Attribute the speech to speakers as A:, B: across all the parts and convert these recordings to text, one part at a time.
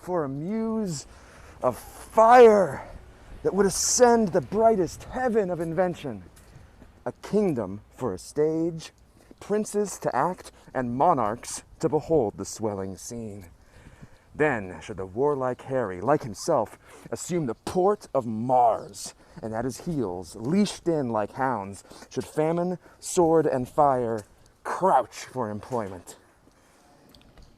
A: for a muse of fire that would ascend the brightest heaven of invention. A kingdom for a stage, princes to act, and monarchs to behold the swelling scene. Then should the warlike Harry, like himself, assume the port of Mars, and at his heels, leashed in like hounds, should famine, sword, and fire crouch for employment.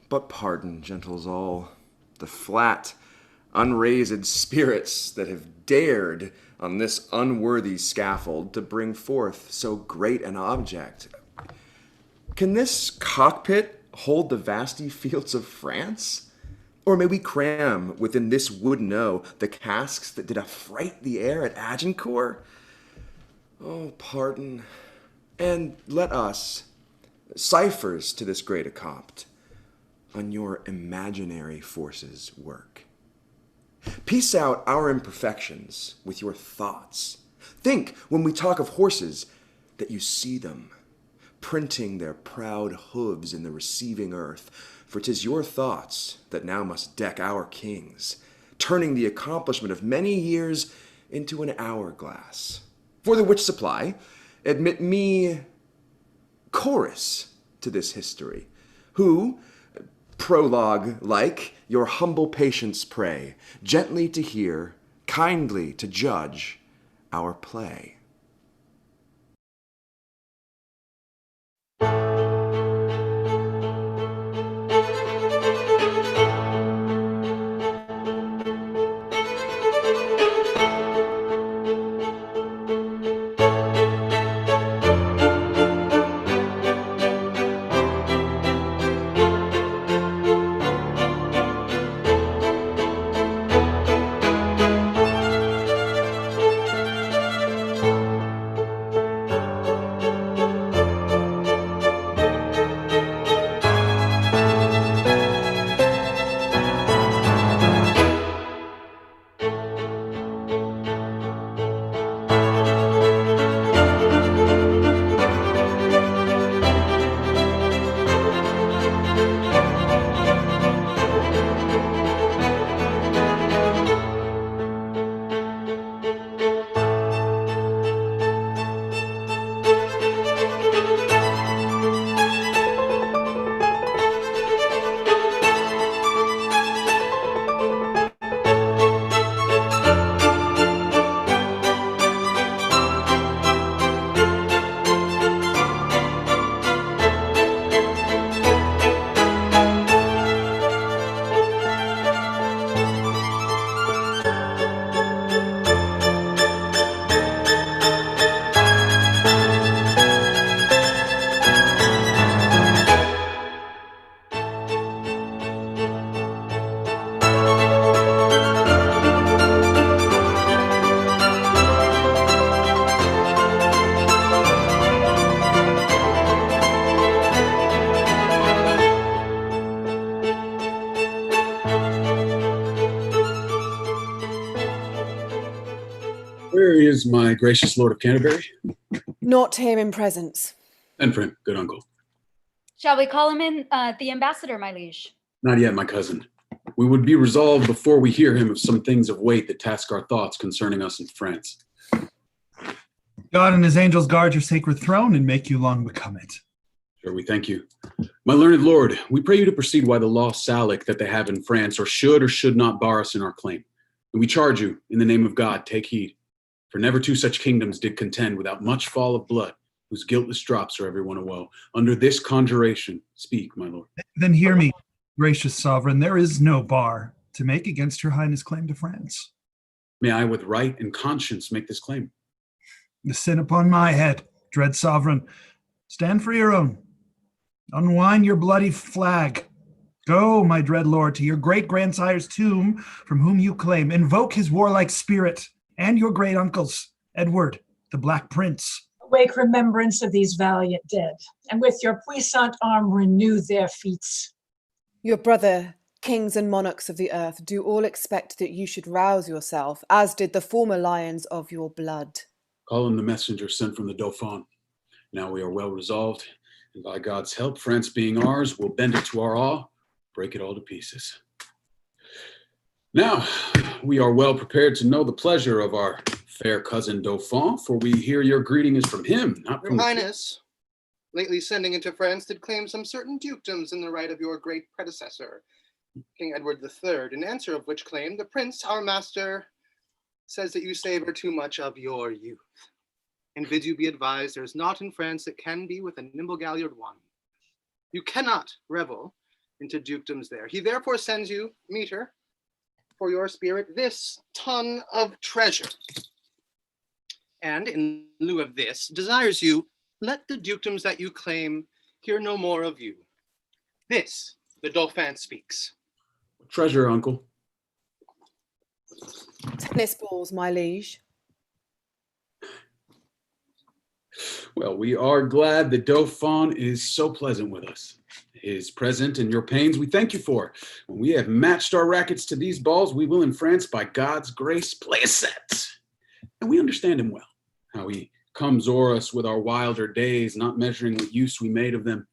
B: But pardon, gentles all, the flat, unraised spirits that have dared on this unworthy scaffold to bring forth so great an object. Can this cockpit hold the vasty fields of France? Or may we cram within this wooden O the casks that did affright the air at Agincourt? Oh, pardon, and let us, ciphers to this great accompт, on your imaginary forces work. Piece out our imperfections with your thoughts. Think, when we talk of horses, that you see them, printing their proud hooves in the receiving earth, for 'tis your thoughts that now must deck our kings, turning the accomplishment of many years into an hourglass. For the which supply, admit me chorus to this history, who, prologue like, your humble patience pray, gently to hear, kindly to judge our play.
C: Where is my gracious Lord of Canterbury?
D: Not here in presence.
C: And for him, good uncle.
E: Shall we call him in, the ambassador, my liege?
C: Not yet, my cousin. We would be resolved before we hear him of some things of weight that task our thoughts concerning us in France.
F: God and his angels guard your sacred throne and make you long become it.
C: Sure, we thank you. My learned lord, we pray you to proceed why the law Salic that they have in France or should not bar us in our claim. And we charge you, in the name of God, take heed. For never two such kingdoms did contend without much fall of blood, whose guiltless drops are every one a woe. Under this conjuration, speak, my lord.
F: Then hear me, gracious sovereign, there is no bar to make against her highness' claim to France.
C: May I with right and conscience make this claim?
F: The sin upon my head, dread sovereign. Stand for your own. Unwind your bloody flag. Go, my dread lord, to your great-grandsire's tomb, from whom you claim. Invoke his warlike spirit, and your great uncle's, Edward, the Black Prince.
G: Awake remembrance of these valiant dead, and with your puissant arm renew their feats.
D: Your brother, kings and monarchs of the earth, do all expect that you should rouse yourself, as did the former lions of your blood.
C: Call in the messenger sent from the Dauphin. Now we are well resolved, and by God's help, France being ours, we'll bend it to our awe, break it all to pieces. Now, we are well prepared to know the pleasure of our fair cousin Dauphin, for we hear your greeting is from him, not
H: Your
C: from
H: Highness, lately sending into France, did claim some certain dukedoms in the right of your great predecessor, King Edward III, in answer of which claim the prince, our master, says that you savor too much of your youth, and bids you be advised there is naught in France that can be with a nimble galliard one. You cannot revel into dukedoms there. He therefore sends you, meter, for your spirit, this ton of treasure. And in lieu of this, desires you, let the dukedoms that you claim hear no more of you. This, the Dauphin speaks.
C: treasure, uncle.
D: Tennis balls, my liege.
C: Well, we are glad the Dauphin is so pleasant with us. His present and your pains we thank you for. When we have matched our rackets to these balls, we will in France, by God's grace, play a set. And we understand him well, how he comes o'er us with our wilder days, not measuring what use we made of them.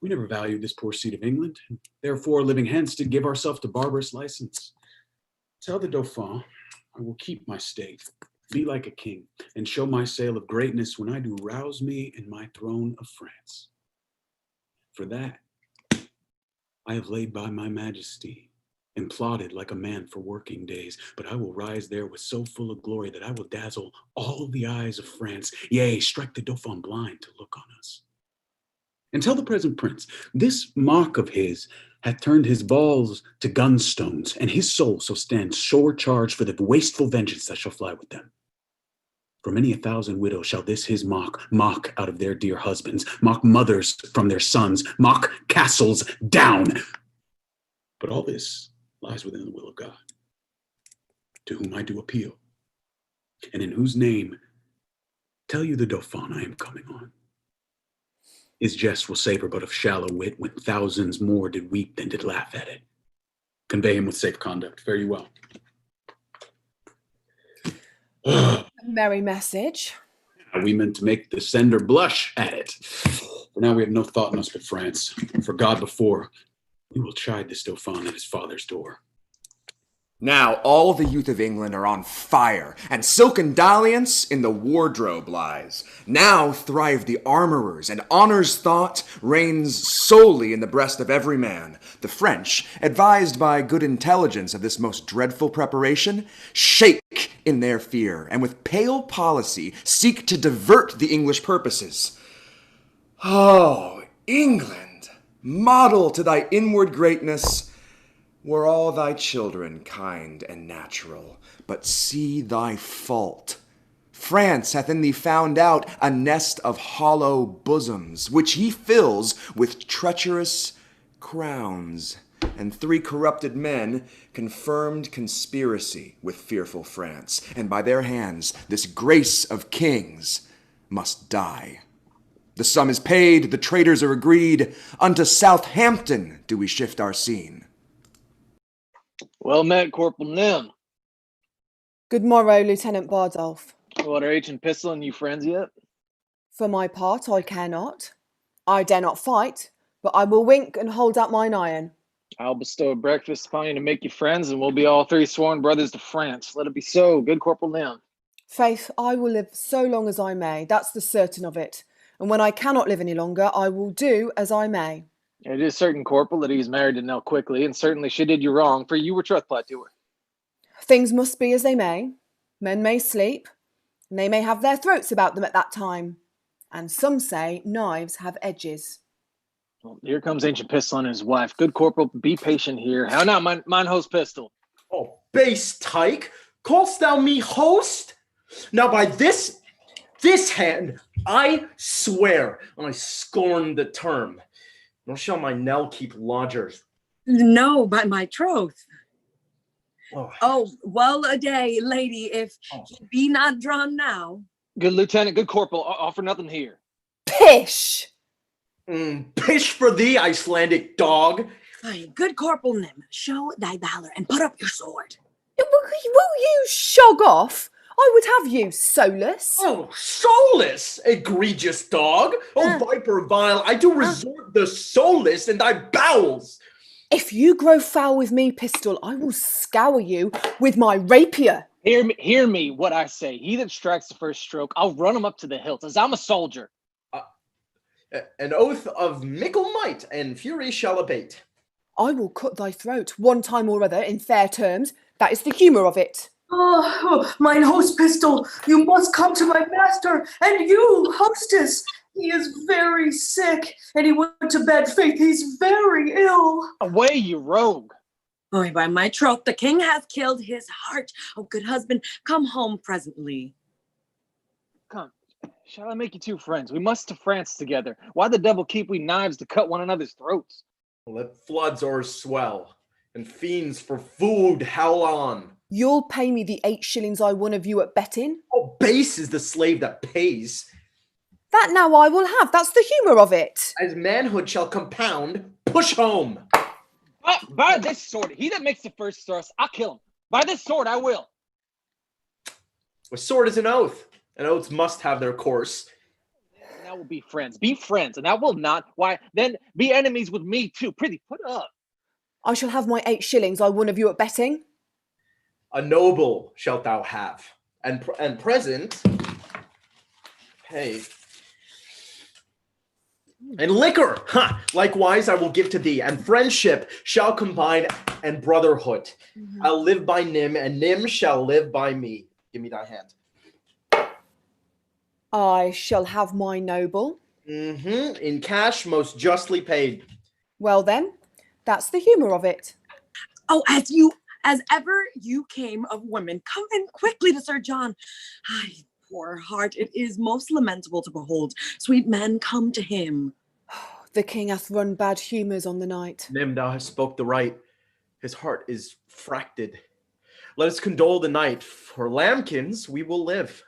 C: We never valued this poor seat of England, and therefore, living hence, did give ourselves to barbarous license. Tell the Dauphin, I will keep my state, be like a king, and show my sail of greatness when I do rouse me in my throne of France. For that, I have laid by my majesty and plotted like a man for working days, but I will rise there with so full of glory that I will dazzle all the eyes of France, yea, strike the Dauphin blind to look on us. And tell the present prince, this mock of his hath turned his balls to gunstones, and his soul so stands sore charged for the wasteful vengeance that shall fly with them. For many a thousand widows shall this his mock out of their dear husbands, mock mothers from their sons, mock castles down. But all this lies within the will of God, to whom I do appeal, and in whose name tell you the Dauphin I am coming on. His jest will savor but of shallow wit, when thousands more did weep than did laugh at it. Convey him with safe conduct. Fare you well.
D: Merry message.
C: We meant to make the sender blush at it. For now we have no thought in us but France. For God before, we will chide this Dauphin at his father's door.
B: Now all the youth of England are on fire, and silken dalliance in the wardrobe lies. Now thrive the armorers, and honor's thought reigns solely in the breast of every man. The French, advised by good intelligence of this most dreadful preparation, shake in their fear, and with pale policy seek to divert the English purposes. Oh, England, model to thy inward greatness, were all thy children kind and natural, but see thy fault. France hath in thee found out a nest of hollow bosoms, which he fills with treacherous crowns, and 3 corrupted men confirmed conspiracy with fearful France, and by their hands this grace of kings must die. The sum is paid, the traitors are agreed, unto Southampton do we shift our scene.
I: Well met, Corporal Nim.
D: Good morrow, Lieutenant Bardolph.
I: What, are H and Pistol and you friends yet?
D: For my part, I care not. I dare not fight, but I will wink and hold out mine iron.
I: I'll bestow a breakfast upon you to make you friends, and we'll be all 3 sworn brothers to France. Let it be so, good Corporal Nim.
D: Faith, I will live so long as I may, that's the certain of it. And when I cannot live any longer, I will do as I may.
I: It is certain, Corporal, that he's married to Nell quickly, and certainly she did you wrong, for you were troth-plight to her.
D: Things must be as they may. Men may sleep, and they may have their throats about them at that time. And some say knives have edges.
I: Well, here comes Ancient Pistol and his wife. Good Corporal, be patient here. How now, mine host Pistol?
J: Oh, base tyke, call'st thou me host? Now by this hand, I swear I scorn the term. Nor shall my Nell keep lodgers.
K: No, by my troth.
J: Oh,
K: Oh, well a day, lady, if he be not drawn now.
I: Good Lieutenant, good Corporal, offer nothing here.
D: Pish!
J: Pish for thee, Icelandic dog.
K: Aye, good Corporal Nim, show thy valor and put up your sword.
D: Will you shog off? I would have you soulless.
J: Oh, soulless, egregious dog. Oh, viper vile, I do resort the soulless in thy bowels.
D: If you grow foul with me, Pistol, I will scour you with my rapier.
I: Hear me what I say. He that strikes the first stroke, I'll run him up to the hilt, as I'm a soldier.
J: An oath of mickle might and fury shall abate.
D: I will cut thy throat one time or other in fair terms. That is the humour of it.
K: Oh, mine host Pistol, you must come to my master, and you, hostess. He is very sick, and he went to bed. Faith, he's very ill.
I: Away, you rogue.
K: Oh, by my troth, the king hath killed his heart. Oh, good husband, come home presently.
I: Come, shall I make you two friends? We must to France together. Why the devil keep we knives to cut one another's throats?
J: Let floods o'erswell, and fiends for food howl on.
D: You'll pay me the 8 shillings I won of you at betting.
J: Oh, base is the slave that pays.
D: That now I will have. That's the humour of it.
J: As manhood shall compound, push home.
I: By this sword, he that makes the first thrust, I'll kill him. By this sword, I will.
J: A sword is an oath, and oaths must have their course.
I: Now we'll be friends, and thou wilt not. Why, then be enemies with me too. Prithee, put up.
D: I shall have my 8 shillings I won of you at betting.
J: A noble shalt thou have, and present pay. And liquor, likewise I will give to thee, and friendship shall combine, and brotherhood. I'll live by Nim, and Nim shall live by me. Give me thy hand.
D: I shall have my noble.
J: In cash, most justly paid.
D: Well then, that's the humour of it.
K: Oh, as ever you came of women, come in quickly to Sir John. Ay, poor heart, it is most lamentable to behold sweet men come to him.
D: The king hath run bad humours on the night.
J: Nim, thou hast spoke the right. His heart is fracted. Let us condole the night. For lambkins we will live.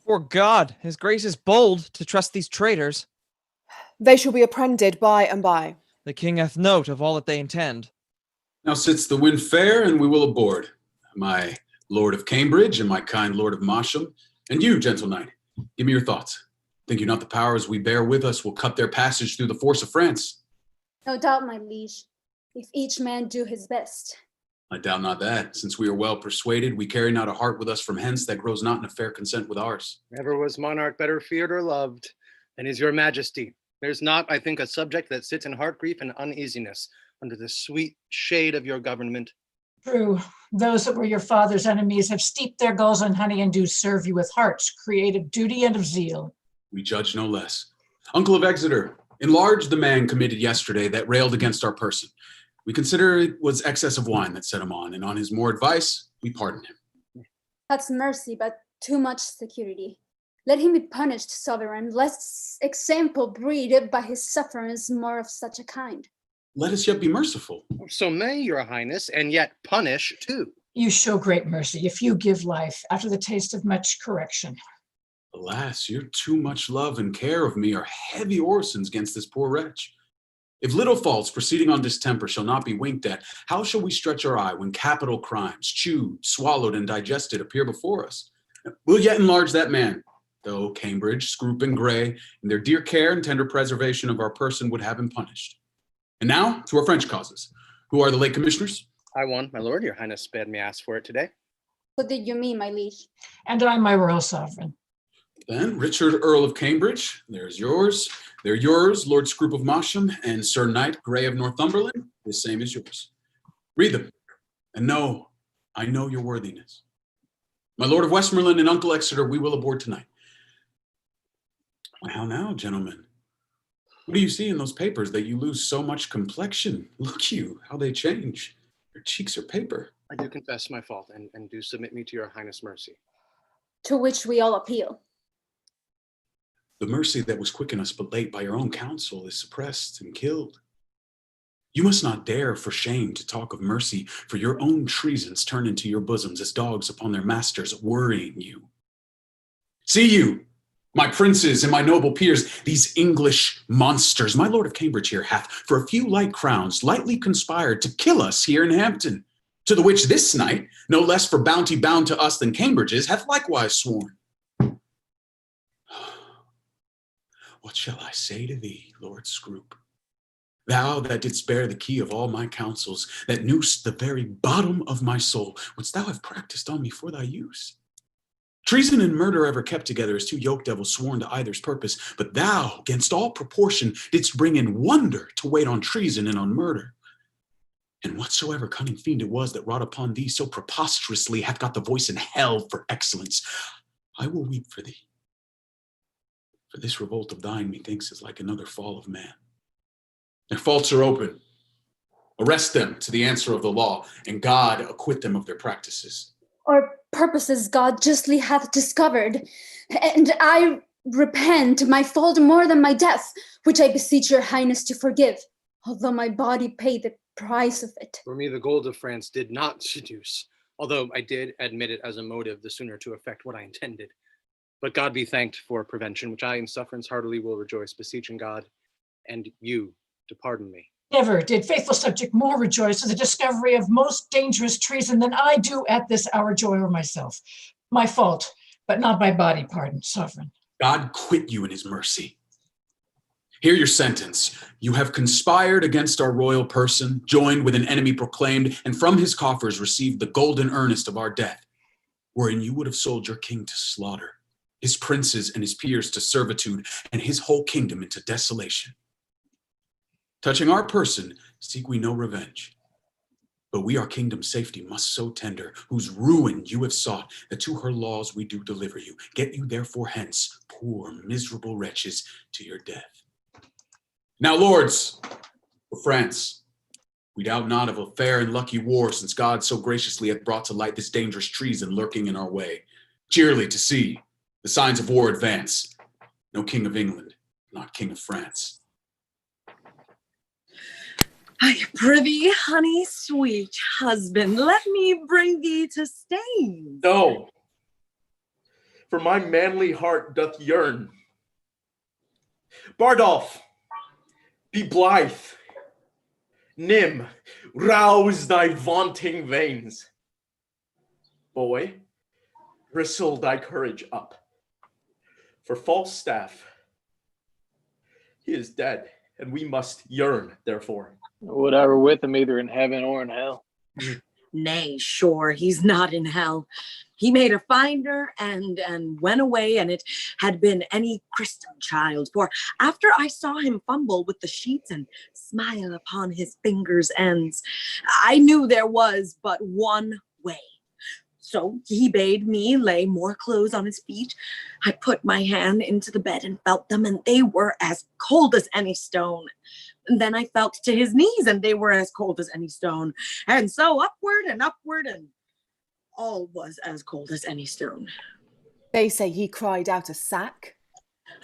L: For God, his grace is bold to trust these traitors.
D: They shall be apprehended by and by.
L: The king hath note of all that they intend.
C: Now sits the wind fair, and we will aboard. My lord of Cambridge, and my kind lord of Masham, and you, gentle knight, give me your thoughts. Think you not the powers we bear with us will cut their passage through the force of France?
M: No doubt, my liege, if each man do his best.
C: I doubt not that. Since we are well persuaded, we carry not a heart with us from hence that grows not in a fair consent with ours.
H: Never was monarch better feared or loved than is your majesty. There's not, I think, a subject that sits in heart grief and uneasiness under the sweet shade of your government.
G: True. Those that were your father's enemies have steeped their gulls in honey and do serve you with hearts, creative duty and of zeal.
C: We judge no less. Uncle of Exeter, enlarge the man committed yesterday that railed against our person. We consider it was excess of wine that set him on, and on his more advice, we pardon him.
M: That's mercy, but too much security. Let him be punished, sovereign, lest example breed by his sufferance more of such a kind.
C: Let us yet be merciful.
H: So may, your highness, and yet punish too.
G: You show great mercy if you give life after the taste of much correction.
C: Alas, your too much love and care of me are heavy orisons against this poor wretch. If little faults proceeding on distemper shall not be winked at, how shall we stretch our eye when capital crimes, chewed, swallowed, and digested, appear before us? We'll yet enlarge that man, though Cambridge, Scroop, and Grey, in their dear care and tender preservation of our person, would have him punished. And now, to our French causes. Who are the late commissioners?
H: I won, my lord. Your highness bade me ask for it today.
M: What did you mean, my liege?
G: And I, my royal sovereign.
C: Then Richard, Earl of Cambridge, there's yours. They're yours, Lord Scroop of Masham, and Sir Knight Grey of Northumberland, the same as yours. Read them, and know, I know your worthiness. My Lord of Westmoreland and Uncle Exeter, we will aboard tonight. How now, gentlemen? What do you see in those papers that you lose so much complexion? Look you, how they change. Your cheeks are paper.
H: I do confess my fault, and do submit me to your highness' mercy.
M: To which we all appeal.
C: The mercy that was quickened us but late by your own counsel is suppressed and killed. You must not dare for shame to talk of mercy, for your own treasons turn into your bosoms as dogs upon their masters, worrying you. See you, my princes and my noble peers, these English monsters, my lord of Cambridge here hath, for a few light crowns, lightly conspired to kill us here in Hampton, to the which this knight, no less for bounty bound to us than Cambridge is, hath likewise sworn. What shall I say to thee, Lord Scroop? Thou that didst bear the key of all my counsels, that knewst the very bottom of my soul, wouldst thou have practiced on me for thy use? Treason and murder ever kept together as two yoke devils sworn to either's purpose, but thou, against all proportion, didst bring in wonder to wait on treason and on murder. And whatsoever cunning fiend it was that wrought upon thee so preposterously hath got the voice in hell for excellence. I will weep for thee. For this revolt of thine, methinks, is like another fall of man. Their faults are open. Arrest them to the answer of the law, and God acquit them of their practices.
M: Our purposes God justly hath discovered, and I repent my fault more than my death, which I beseech your highness to forgive, although my body pay the price of it.
H: For me, the gold of France did not seduce, although I did admit it as a motive the sooner to effect what I intended. But God be thanked for prevention, which I in sufferance heartily will rejoice, beseeching God and you to pardon me.
G: Never did faithful subject more rejoice at the discovery of most dangerous treason than I do at this hour joy o'er myself. My fault, but not my body, pardon, sovereign.
C: God quit you in his mercy. Hear your sentence. You have conspired against our royal person, joined with an enemy proclaimed, and from his coffers received the golden earnest of our death, wherein you would have sold your king to slaughter, his princes and his peers to servitude, and his whole kingdom into desolation. Touching our person, seek we no revenge. But we our kingdom's safety must so tender, whose ruin you have sought, that to her laws we do deliver you. Get you therefore hence, poor miserable wretches, to your death. Now, lords, for France, we doubt not of a fair and lucky war, since God so graciously hath brought to light this dangerous treason lurking in our way. Cheerly to see the signs of war advance. No king of England, not king of France.
K: I prithee, honey, sweet husband, let me bring thee to Staines.
J: No, for my manly heart doth yearn. Bardolph, be blithe. Nym, rouse thy vaunting veins. Boy, bristle thy courage up. For Falstaff, he is dead, and we must yearn, therefore.
I: Would I were with him either in heaven or in hell.
K: Nay, sure, he's not in hell. He made a finder and went away, and it had been any Christian child. For after I saw him fumble with the sheets and smile upon his fingers' ends, I knew there was but one way. So he bade me lay more clothes on his feet. I put my hand into the bed and felt them, and they were as cold as any stone. And then I felt to his knees, and they were as cold as any stone. And so upward, and all was as cold as any stone.
D: They say he cried out a sack.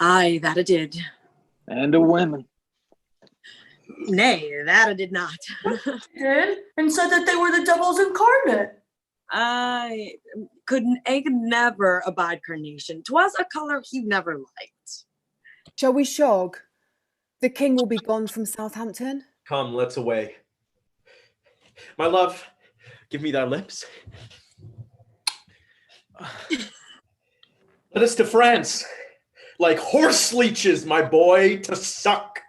K: Aye, that I did.
I: And a women.
K: Nay, that I did not.
N: Did? And said that they were the devils incarnate.
K: I could never abide carnation. 'Twas a color he never liked.
D: Shall we shog? The king will be gone from Southampton.
J: Come, let's away. My love, give me thy lips. Let us to France, like horse leeches, my boy, to suck.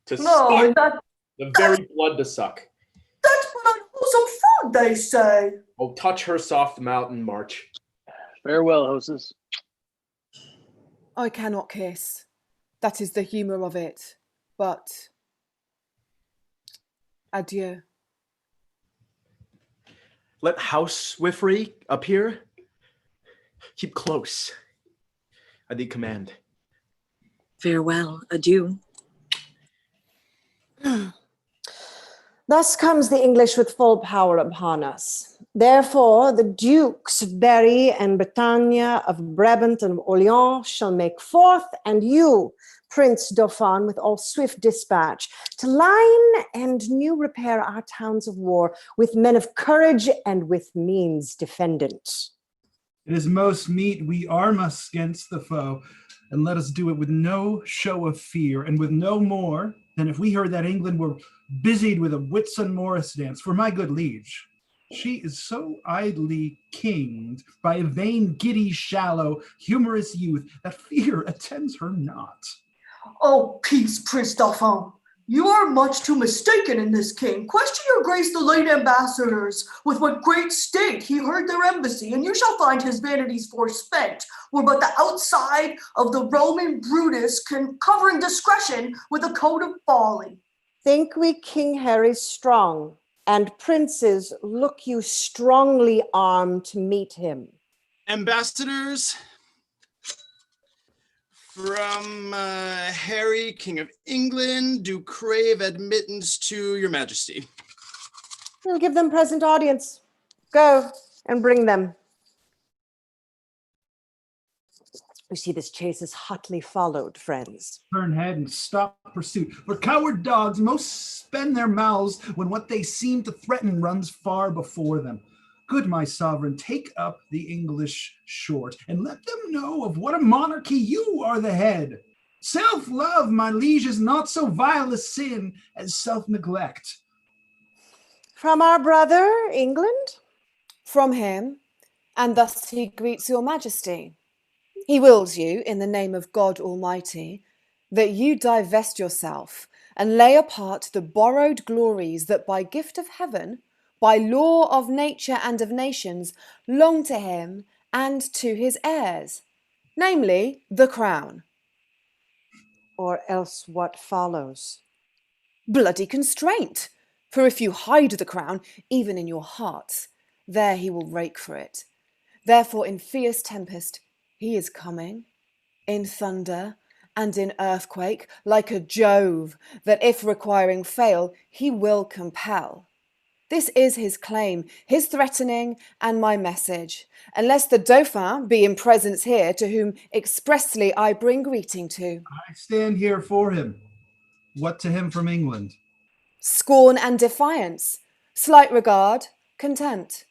J: To suck. The very blood to suck.
N: That's but unwholesome food, they say.
J: Oh, touch her soft mouth and march.
I: Farewell, hostess.
D: I cannot kiss. That is the humour of it. But adieu.
J: Let housewifry appear. Keep close. I thee command.
K: Farewell, adieu.
O: Thus comes the English with full power upon us. Therefore, the Dukes of Berry and Bretagne, of Brabant and Orleans shall make forth, and you, Prince Dauphin, with all swift dispatch, to line and new repair our towns of war with men of courage and with means defendant.
F: It is most meet we arm us against the foe, and let us do it with no show of fear, and with no more than if we heard that England were busied with a Whitsun Morris dance. For my good liege, she is so idly kinged by a vain, giddy, shallow, humorous youth that fear attends her not.
N: Oh, peace, Prince Dauphin. You are much too mistaken in this, king. Question your grace the late ambassadors, with what great state he heard their embassy, and you shall find his vanities forspent, were but the outside of the Roman Brutus covering discretion with a coat of folly.
O: Think we King Harry strong, and princes look you strongly armed to meet him.
P: Ambassadors from Harry, King of England, do crave admittance to your majesty.
O: We'll give them present audience. Go and bring them. You see, this chase is hotly followed, friends.
F: Turn head and stop pursuit. For coward dogs most spend their mouths when what they seem to threaten runs far before them. Good my sovereign, take up the English short, and let them know of what a monarchy you are the head. Self-love, my liege, is not so vile a sin as self-neglect.
O: From our brother, England?
D: From him, and thus he greets your majesty. He wills you, in the name of God Almighty, that you divest yourself and lay apart the borrowed glories that by gift of heaven, by law of nature and of nations, belong to him and to his heirs, namely the crown.
O: Or else what follows?
D: Bloody constraint. For if you hide the crown, even in your hearts, there he will rake for it. Therefore in fierce tempest he is coming, in thunder and in earthquake, like a Jove, that if requiring fail, he will compel. This is his claim, his threatening, and my message, unless the Dauphin be in presence here, to whom expressly I bring greeting to.
F: I stand here for him. What to him from England?
D: Scorn and defiance, slight regard, contempt.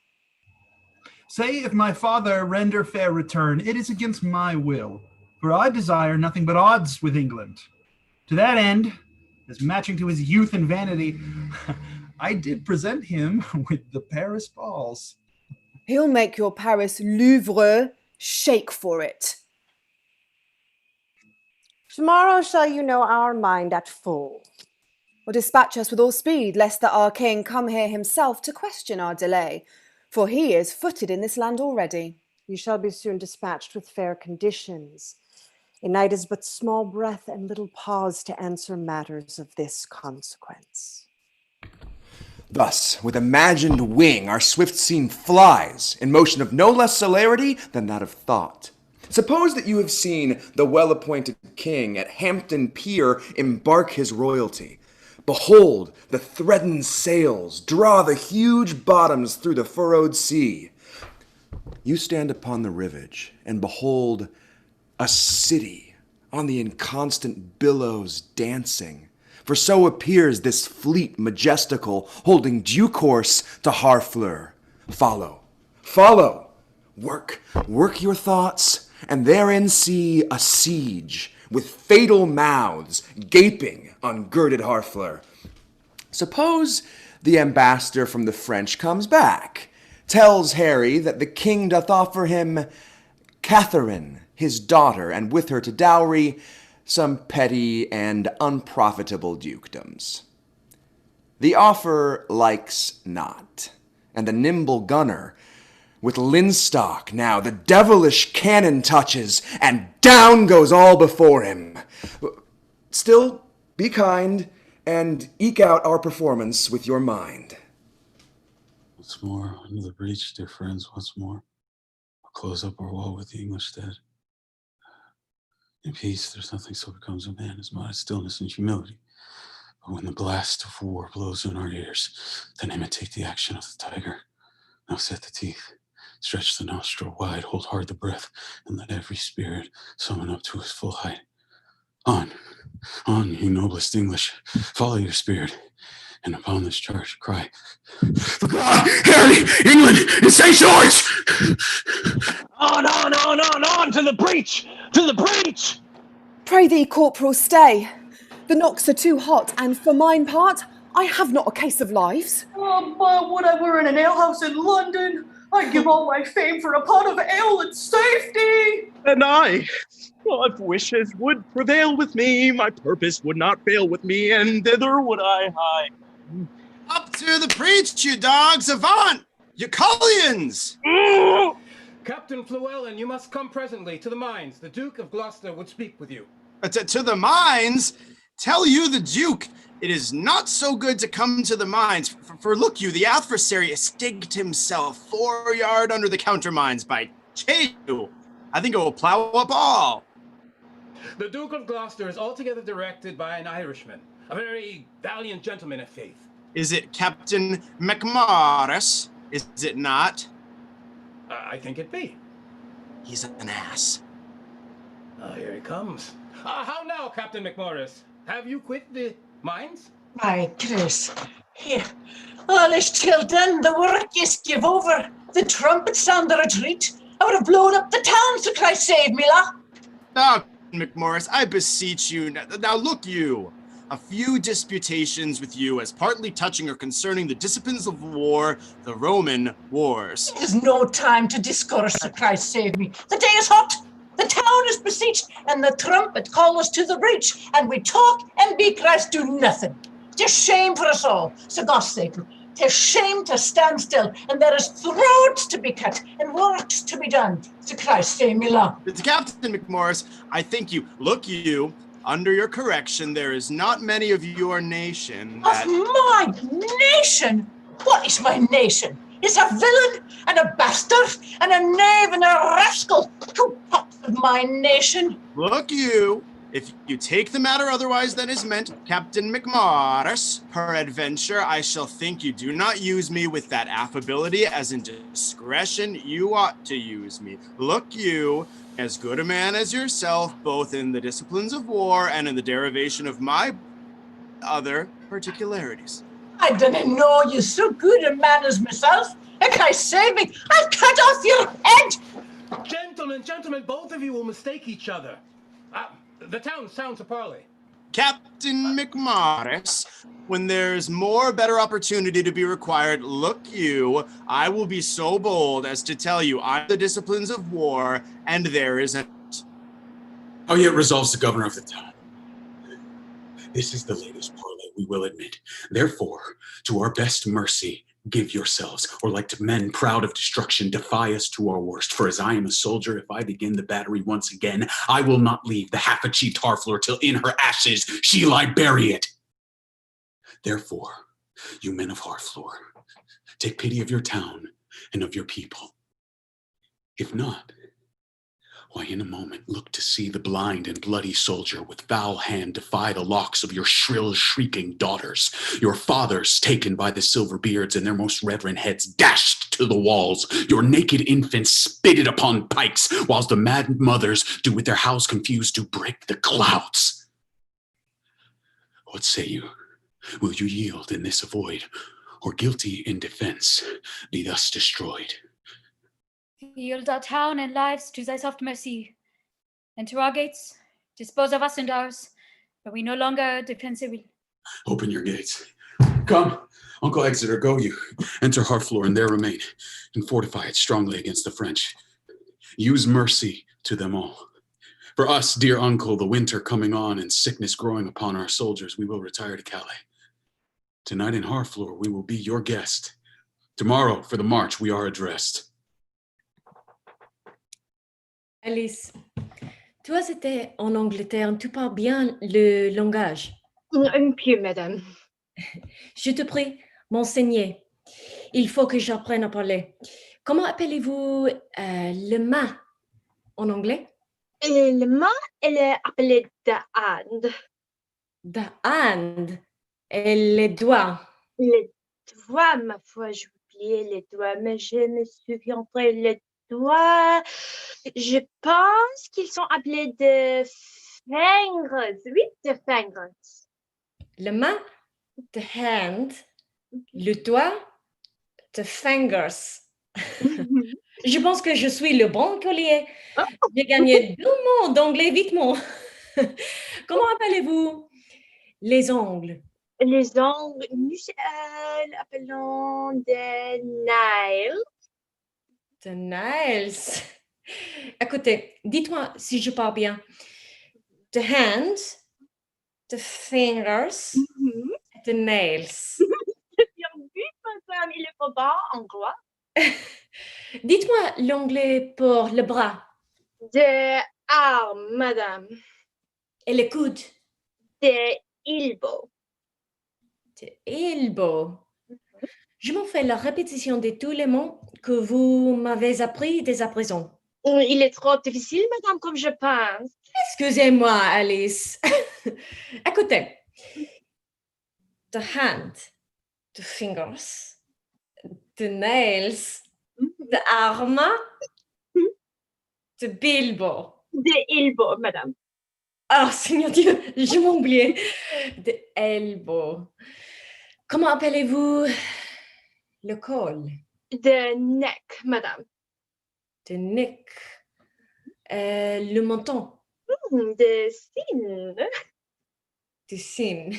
F: Say, if my father render fair return, it is against my will, for I desire nothing but odds with England. To that end, as matching to his youth and vanity, I did present him with the Paris balls.
D: He'll make your Paris Louvre shake for it.
O: Tomorrow shall you know our mind at full.
D: Or dispatch us with all speed, lest that our king come here himself to question our delay, for he is footed in this land already.
O: You shall be soon dispatched with fair conditions. A night is but small breath and little pause to answer matters of this consequence.
B: Thus, with imagined wing, our swift scene flies, in motion of no less celerity than that of thought. Suppose that you have seen the well-appointed king at Hampton Pier embark his royalty. Behold, the threatened sails draw the huge bottoms through the furrowed sea. You stand upon the rivage, and behold a city on the inconstant billows dancing. For so appears this fleet majestical, holding due course to Harfleur. Follow, follow, work your thoughts, and therein see a siege, with fatal mouths gaping on girded Harfleur. Suppose the ambassador from the French comes back, tells Harry that the king doth offer him Catherine, his daughter, and with her to dowry some petty and unprofitable dukedoms. The offer likes not, and the nimble gunner, with linstock now the devilish cannon touches, and down goes all before him. Still, be kind, and eke out our performance with your mind.
C: Once more, under the breach, dear friends, once more. We'll close up our wall with the English dead. In peace, there's nothing so becomes a man as modest stillness and humility. But when the blast of war blows in our ears, then imitate the action of the tiger. Now set the teeth, stretch the nostril wide, hold hard the breath, and let every spirit summon up to his full height. On, ye noblest English, follow your spirit, and upon this charge cry, "For God, Harry, England, and St. George!"
I: On, to the breach! To the breach!
D: Pray thee, corporal, stay. The knocks are too hot, and for mine part, I have not a case of lives.
N: Oh, but would I were in an alehouse in London, I give all my fame for a pot of ale and safety.
J: And I, if wishes would prevail with me, my purpose would not fail with me, and thither would I hie.
P: Up to the breach, you dogs! Avant! You cullions!
Q: Captain Fluellen, you must come presently to the mines. The Duke of Gloucester would speak with you.
P: To the mines? Tell you the Duke, it is not so good to come to the mines, for look you, the adversary estiged himself 4 yard under the countermines by Chetu. I think it will plow up all.
Q: The Duke of Gloucester is altogether directed by an Irishman, a very valiant gentleman of faith.
P: Is it Captain McMorris? Is it not?
Q: I think it be.
P: He's an ass.
Q: Here he comes. How now, Captain McMorris? Have you quit the mines?
G: My Chris, here. All is till done. The work is give over. The trumpet sound the retreat. I would have blown up the town, so Christ save me, la.
P: Now, McMorris, I beseech you. Now look you. A few disputations with you as partly touching or concerning the disciplines of war, the Roman wars.
G: There's no time to discourse, so Christ save me. The day is hot. The town is besieged, and the trumpet call us to the breach, and we talk and be Christ do nothing. 'Tis shame for us all, so God's sake. 'Tis shame to stand still, and there is throats to be cut, and works to be done. So Christ save me, long.
P: It's Captain McMorris, I think you, look you, under your correction, there is not many of your nation that...
G: Of my nation? What is my nation? Is a villain and a bastard and a knave and a rascal. Who talks of my nation?
P: Look you, if you take the matter otherwise than is meant, Captain McMorris, peradventure I shall think you do not use me with that affability as in discretion you ought to use me. Look you, as good a man as yourself, both in the disciplines of war and in the derivation of my other particularities.
G: I didn't know you so good a man as myself. And Christ save me, I'll cut off your head.
Q: Gentlemen, both of you will mistake each other. The town sounds a parley.
P: Captain McMorris, when there's more better opportunity to be required, look you, I will be so bold as to tell you I'm the disciplines of war, and there isn't.
C: How yet resolves the governor of the town. This is the latest parley, we will admit. Therefore, to our best mercy, give yourselves, or like to men proud of destruction, defy us to our worst. For as I am a soldier, if I begin the battery once again, I will not leave the half-achieved Harfleur till in her ashes she lie bury it. Therefore, you men of Harfleur, take pity of your town and of your people. If not, why, in a moment, look to see the blind and bloody soldier with foul hand defy the locks of your shrill, shrieking daughters, your fathers taken by the silver beards and their most reverend heads dashed to the walls, your naked infants spitted upon pikes, whilst the mad mothers do with their howls confused do break the clouds. What say you? Will you yield in this avoid, or guilty in defense be thus destroyed?
E: Yield our town and lives to thy soft mercy. Enter our gates, dispose of us and ours, but we no longer defensive.
C: Open your gates. Come, Uncle Exeter, go you. Enter Harfleur and there remain, and fortify it strongly against the French. Use mercy to them all. For us, dear uncle, the winter coming on and sickness growing upon our soldiers, we will retire to Calais. Tonight in Harfleur, we will be your guest. Tomorrow, for the march, we are addressed.
K: Alice, toi, c'était en Angleterre. Tu parles bien le langage?
R: Un peu, madame.
K: Je te prie, m'enseigner. Il faut que j'apprenne à parler. Comment appelez-vous le main en anglais?
R: Le main, elle est appelée the hand.
K: The hand. Et les doigts?
R: Les doigts, ma foi, j'ai oublié les doigts, mais je me souviendrai les doigts. Je pense qu'ils sont appelés de fingers. Oui, de fingers.
K: Le main, the hand. Le doigt, the fingers. Je pense que je suis le bon collier. J'ai gagné 2 mots d'anglais vitement. Comment appelez-vous les ongles?
R: Les ongles, nous appelons des nails.
K: The nails. Écoutez, dites-moi si je parle bien. The hand, the fingers, the nails.
R: Bien vu, madame, il est pas bas en gloire.
K: Dites-moi l'anglais pour le bras.
R: The arm, madame.
K: Et le coude.
R: The elbow.
K: The elbow. Je m'en fais la répétition de tous les mots que vous m'avez appris dès à présent.
R: Il est trop difficile, madame, comme je pense.
K: Excusez-moi, Alice. Écoutez. The hand, the fingers, the nails, the arm, the elbow.
R: The elbow, madame.
K: Oh, Seigneur Dieu, je m'oubliais. The elbow. Comment appelez-vous le col?
R: The neck, madame.
K: The neck. Le menton.
R: The chin.
K: The chin.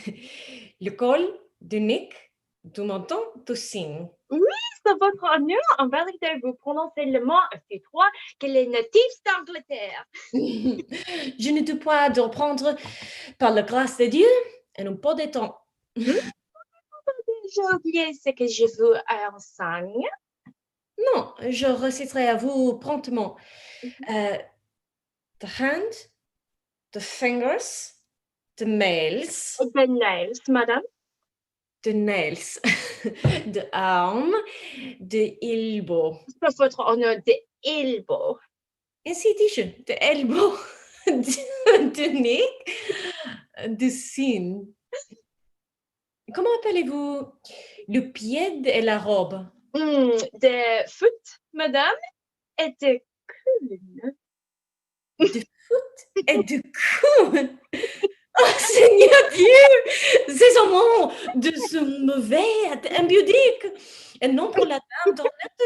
K: Le col, the neck, du menton, du chin.
R: Oui, c'est votre honneur. En vérité, vous prononcez le mot aussi droit que les natifs d'Angleterre.
K: Je ne doute pas de reprendre par la grâce de Dieu en un peu de temps.
R: J'ai oublié ce que je vous enseigne.
K: Non, je réciterai à vous promptement. The hand, the fingers, the nails.
R: The nails, madame.
K: The nails. The arm, the elbow.
R: C'est votre honneur, the elbow.
K: Ainsi dit-je, the elbow, the neck, the chin. Comment appelez-vous le pied et la robe?
R: The foot, madame, et the coon.
K: The foot et the coon. Oh, Seigneur Dieu, c'est un mot de ce mauvais impudique, et non pour la dame d'honnête.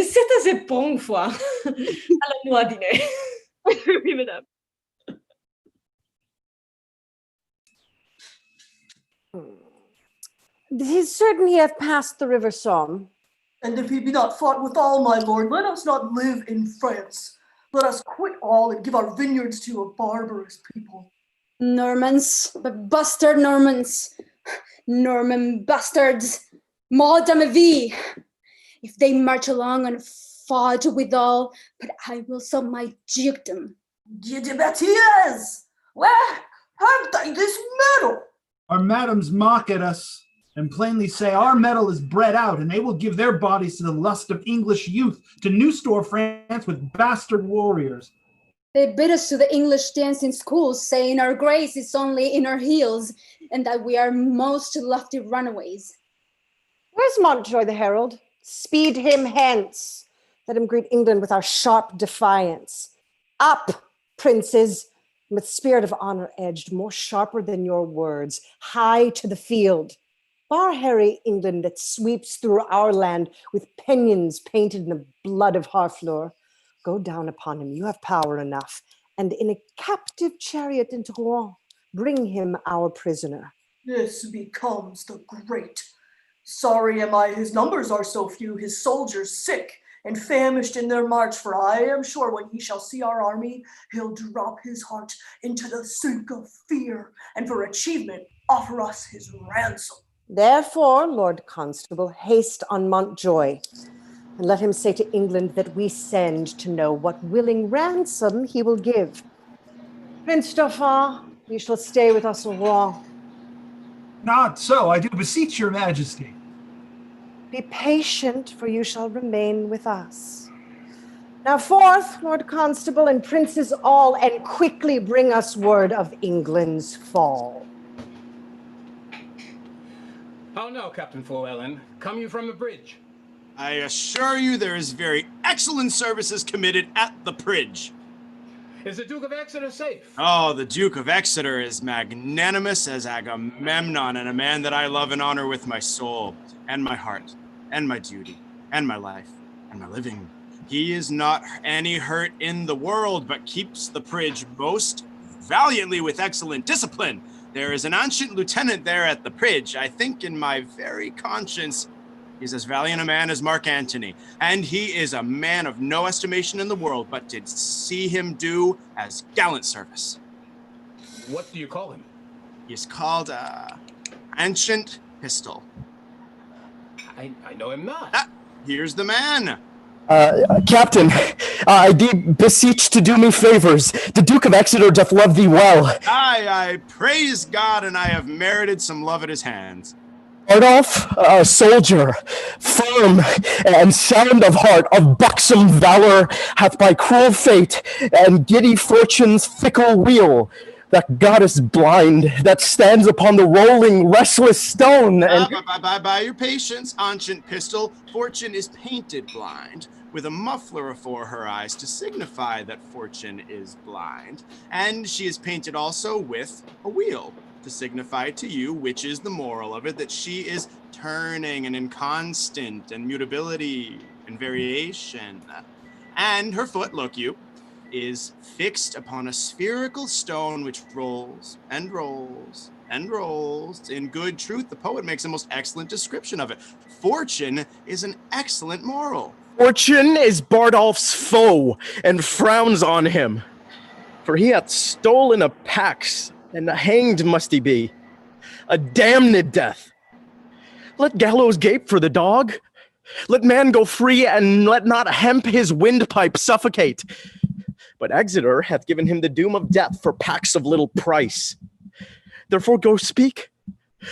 K: C'est assez bon, foi. Allons-nous à dîner.
R: Oui, madame.
O: He certainly hath passed the river Somme.
N: And if he be not fought withal, my lord, let us not live in France. Let us quit all and give our vineyards to a barbarous people.
M: Normans, but bastard Normans. Norman bastards. Maud de ma vie. If they march along and fought withal, but I will sell my dukedom.
N: Dieu where have they this medal?
F: Our madams mock at us and plainly say our metal is bred out, and they will give their bodies to the lust of English youth, to new store France with bastard warriors.
M: They bid us to the English dancing schools, saying our grace is only in our heels, and that we are most lofty runaways.
O: Where's Montjoy the herald? Speed him hence. Let him greet England with our sharp defiance. Up, princes, with spirit of honor edged, more sharper than your words, high to the field. Bar hairy England that sweeps through our land with pinions painted in the blood of Harfleur. Go down upon him, you have power enough, and in a captive chariot into Rouen, bring him our prisoner.
N: This becomes the great. Sorry am I his numbers are so few, his soldiers sick and famished in their march, for I am sure when he shall see our army, he'll drop his heart into the sink of fear, and for achievement offer us his ransom.
O: Therefore, Lord Constable, haste on Montjoy, and let him say to England that we send to know what willing ransom he will give. Prince Dauphin, you shall stay with us in Rouen.
F: Not so, I do beseech your majesty.
O: Be patient, for you shall remain with us. Now forth, Lord Constable, and princes all, and quickly bring us word of England's fall.
Q: How now, Captain Llewellyn? Come you from a bridge?
P: I assure you there is very excellent services committed at the bridge.
Q: Is the Duke of Exeter safe?
P: Oh, the Duke of Exeter is magnanimous as Agamemnon, and a man that I love and honor with my soul, and my heart, and my duty, and my life, and my living. He is not any hurt in the world, but keeps the bridge most valiantly with excellent discipline. There is an ancient lieutenant there at the bridge. I think in my very conscience He's as valiant a man as Mark Antony, and he is a man of no estimation in the world, but did see him do as gallant service.
Q: What do you call him?
P: He is called Ancient Pistol.
Q: I know him not.
P: Here's the man.
J: Captain, I beseech to do me favors. The Duke of Exeter doth love thee well.
P: I praise God, and I have merited some love at his hands.
J: Bardolph, a soldier, firm and sound of heart, of buxom valor, hath by cruel fate and giddy fortune's fickle wheel, that goddess blind, that stands upon the rolling restless stone. And
P: By your patience, Ancient Pistol, Fortune is painted blind, with a muffler afore her eyes to signify that Fortune is blind. And she is painted also with a wheel, to signify to you, which is the moral of it, that she is turning and inconstant and mutability and variation. And her foot, look you, is fixed upon a spherical stone which rolls and rolls and rolls. In good truth, the poet makes a most excellent description of it. Fortune is an excellent moral.
J: Fortune is Bardolph's foe, and frowns on him. For he hath stolen a pax, and hanged must he be. A damned death. Let gallows gape for the dog. Let man go free, and let not hemp his windpipe suffocate. But Exeter hath given him the doom of death for pax of little price. Therefore go speak.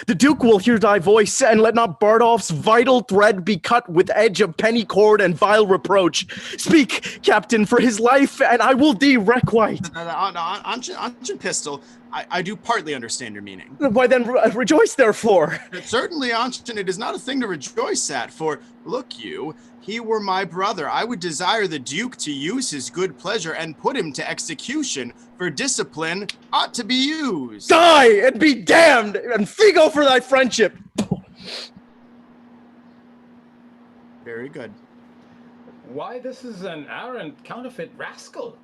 J: The Duke will hear thy voice, and let not Bardolph's vital thread be cut with edge of penny cord and vile reproach. Speak, Captain, for his life, and I will thee requite.
P: Ancient Pistol, I do partly understand your meaning.
J: Why then rejoice therefore.
P: Certainly, Ancient, it is not a thing to rejoice at, for, look you, he were my brother. I would desire the Duke to use his good pleasure and put him to execution, for discipline ought to be used.
J: Die and be damned, and figo for thy friendship.
P: Very good.
Q: Why, this is an arrant counterfeit rascal.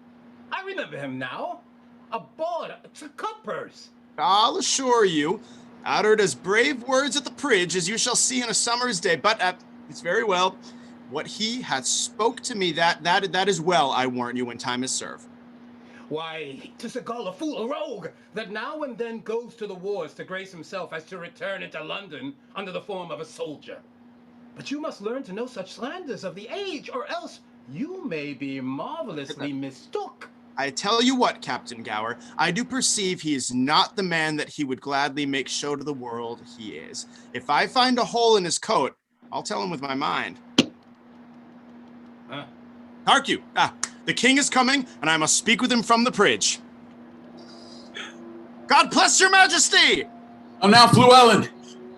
Q: I remember him now. A bawd, a cutpurse.
P: I'll assure you, uttered as brave words at the bridge as you shall see in a summer's day, but it's very well. What he hath spoke to me, that is well, I warn you, when time is served.
Q: Why, 'tis a gull, a fool, a rogue, that now and then goes to the wars to grace himself as to return into London under the form of a soldier. But you must learn to know such slanders of the age, or else you may be marvelously mistook.
P: I tell you what, Captain Gower, I do perceive he is not the man that he would gladly make show to the world he is. If I find a hole in his coat, I'll tell him with my mind. Hark you! The king is coming, and I must speak with him from the bridge. God bless your majesty!
C: Oh, now, Fluellen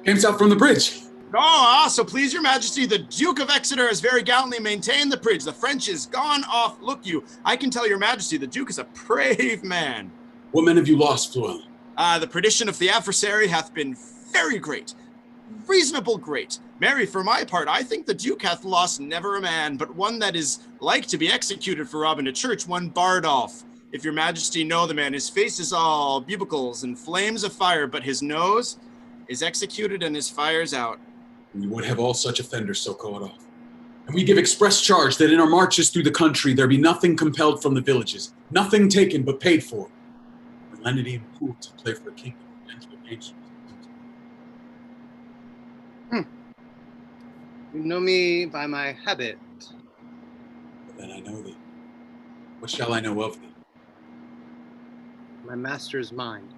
C: came out from the bridge.
P: So please your majesty, the Duke of Exeter has very gallantly maintained the bridge. The French is gone off. Look you, I can tell your majesty, the Duke is a brave man.
C: What men have you lost, Fluellen?
P: The perdition of the adversary hath been very great. Reasonable great. Marry, for my part, I think the Duke hath lost never a man, but one that is like to be executed for robbing a church, one Bardolph. If your majesty know the man, his face is all bubicles and flames of fire, but his nose is executed and his fire's out.
C: We would have all such offenders so caught off. And we give express charge that in our marches through the country there be nothing compelled from the villages, nothing taken but paid for. For lenity and pool to play for a kingdom and to the nation.
H: You know me by my habit.
C: But then I know thee. What shall I know of thee?
H: My master's mind.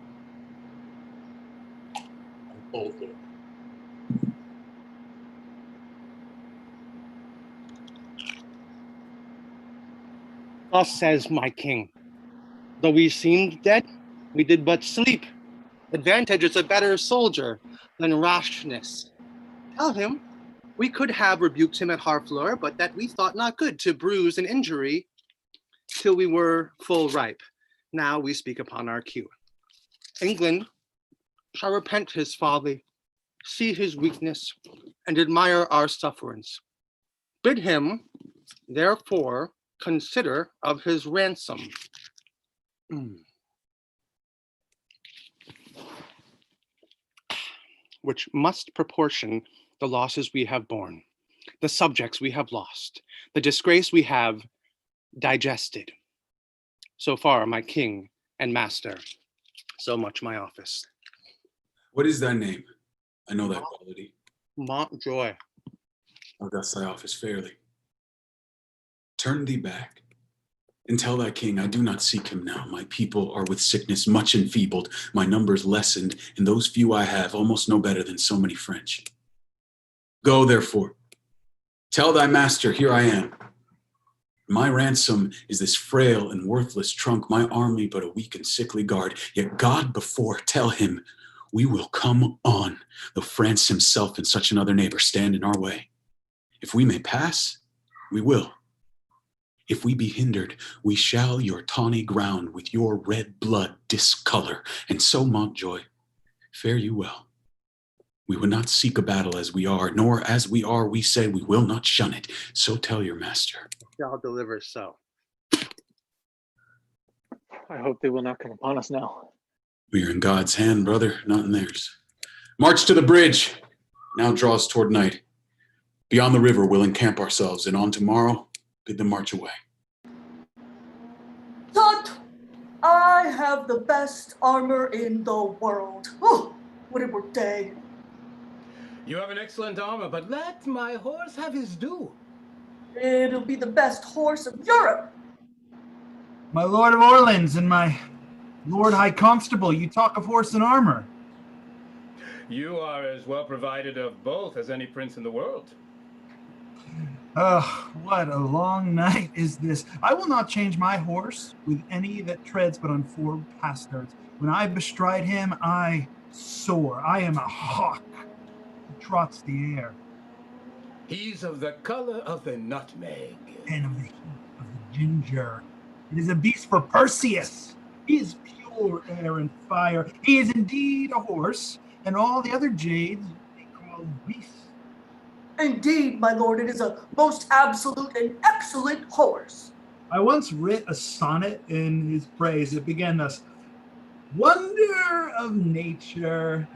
C: Boldly.
H: Thus says my king. Though we seemed dead, we did but sleep. Advantage is a better soldier than rashness. Tell him we could have rebuked him at Harfleur, but that we thought not good to bruise an injury till we were full ripe. Now we speak upon our cue. England shall repent his folly, see his weakness, and admire our sufferance. Bid him, therefore, consider of his ransom. Which must proportion
S: the losses we have borne, the subjects we have lost, the disgrace we have digested. So far, my king and master, so much my office.
C: What is thy name? I know that quality.
S: Montjoy.
C: Thou dost thy office fairly. Turn thee back, and tell thy king, I do not seek him now. My people are with sickness much enfeebled, my numbers lessened, and those few I have almost no better than so many French. Go, therefore, tell thy master, here I am. My ransom is this frail and worthless trunk, my army but a weak and sickly guard. Yet God before, tell him, we will come on, though France himself and such another neighbor stand in our way. If we may pass, we will. If we be hindered, we shall your tawny ground with your red blood discolor. And so, Montjoy, fare you well. We would not seek a battle as we are, nor as we are, we say we will not shun it. So tell your master.
S: Shall deliver so.
I: I hope they will not come upon us now.
C: We are in God's hand, brother, not in theirs. March to the bridge. Now draws toward night. Beyond the river, we'll encamp ourselves, and on tomorrow, bid them march away.
N: Tut! I have the best armor in the world. Oh, what a day.
Q: You have an excellent armor, but let my horse have his due.
N: It'll be the best horse of Europe.
F: My Lord of Orleans and my Lord High Constable, you talk of horse and armor.
Q: You are as well provided of both as any prince in the world.
F: What a long night is this. I will not change my horse with any that treads but on 4 pasterns. When I bestride him, I soar. I am a hawk who trots the air.
Q: He's of the color of the nutmeg.
F: And of the heat of the ginger. It is a beast for Perseus. He is pure air and fire. He is indeed a horse, and all the other jades they call beasts.
N: Indeed, my lord, it is a most absolute and excellent horse.
F: I once writ a sonnet in his praise. It began thus: wonder of nature.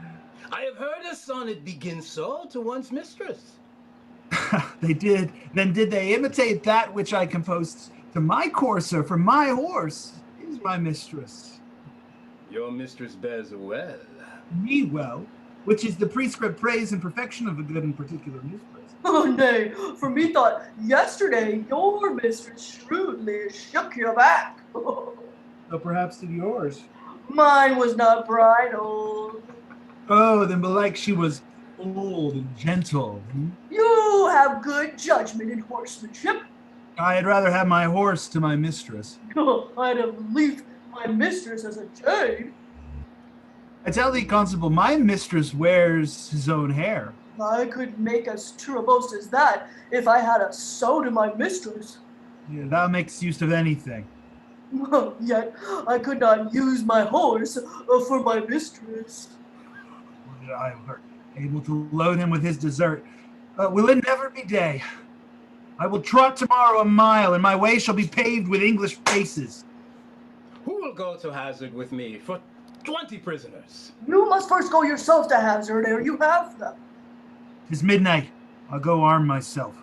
Q: I have heard a sonnet begin so to one's mistress.
F: They did. Then did they imitate that which I composed to my courser, for my horse is my mistress.
Q: Your mistress bears well.
F: Me well, which is the prescript praise and perfection of a good and particular mistress.
N: Oh, nay, for me thought yesterday your mistress shrewdly shook your back.
F: So perhaps did yours.
N: Mine was not bridled.
F: Oh, then belike she was old and gentle.
N: You have good judgment in horsemanship.
F: I had rather have my horse to my mistress.
N: I'd have left my mistress as a jade.
F: I tell thee, Constable, my mistress wears his own hair.
N: I could make as true a boast as that if I had a sow to my mistress.
F: Yeah, thou makes use of anything.
N: Yet I could not use my horse for my mistress.
F: I were able to load him with his dessert. Will it never be day? I will trot tomorrow a mile, and my way shall be paved with English faces.
Q: Who will go to Hazard with me for 20 prisoners?
N: You must first go yourself to Hazard ere you have them.
F: 'Tis midnight. I'll go arm myself.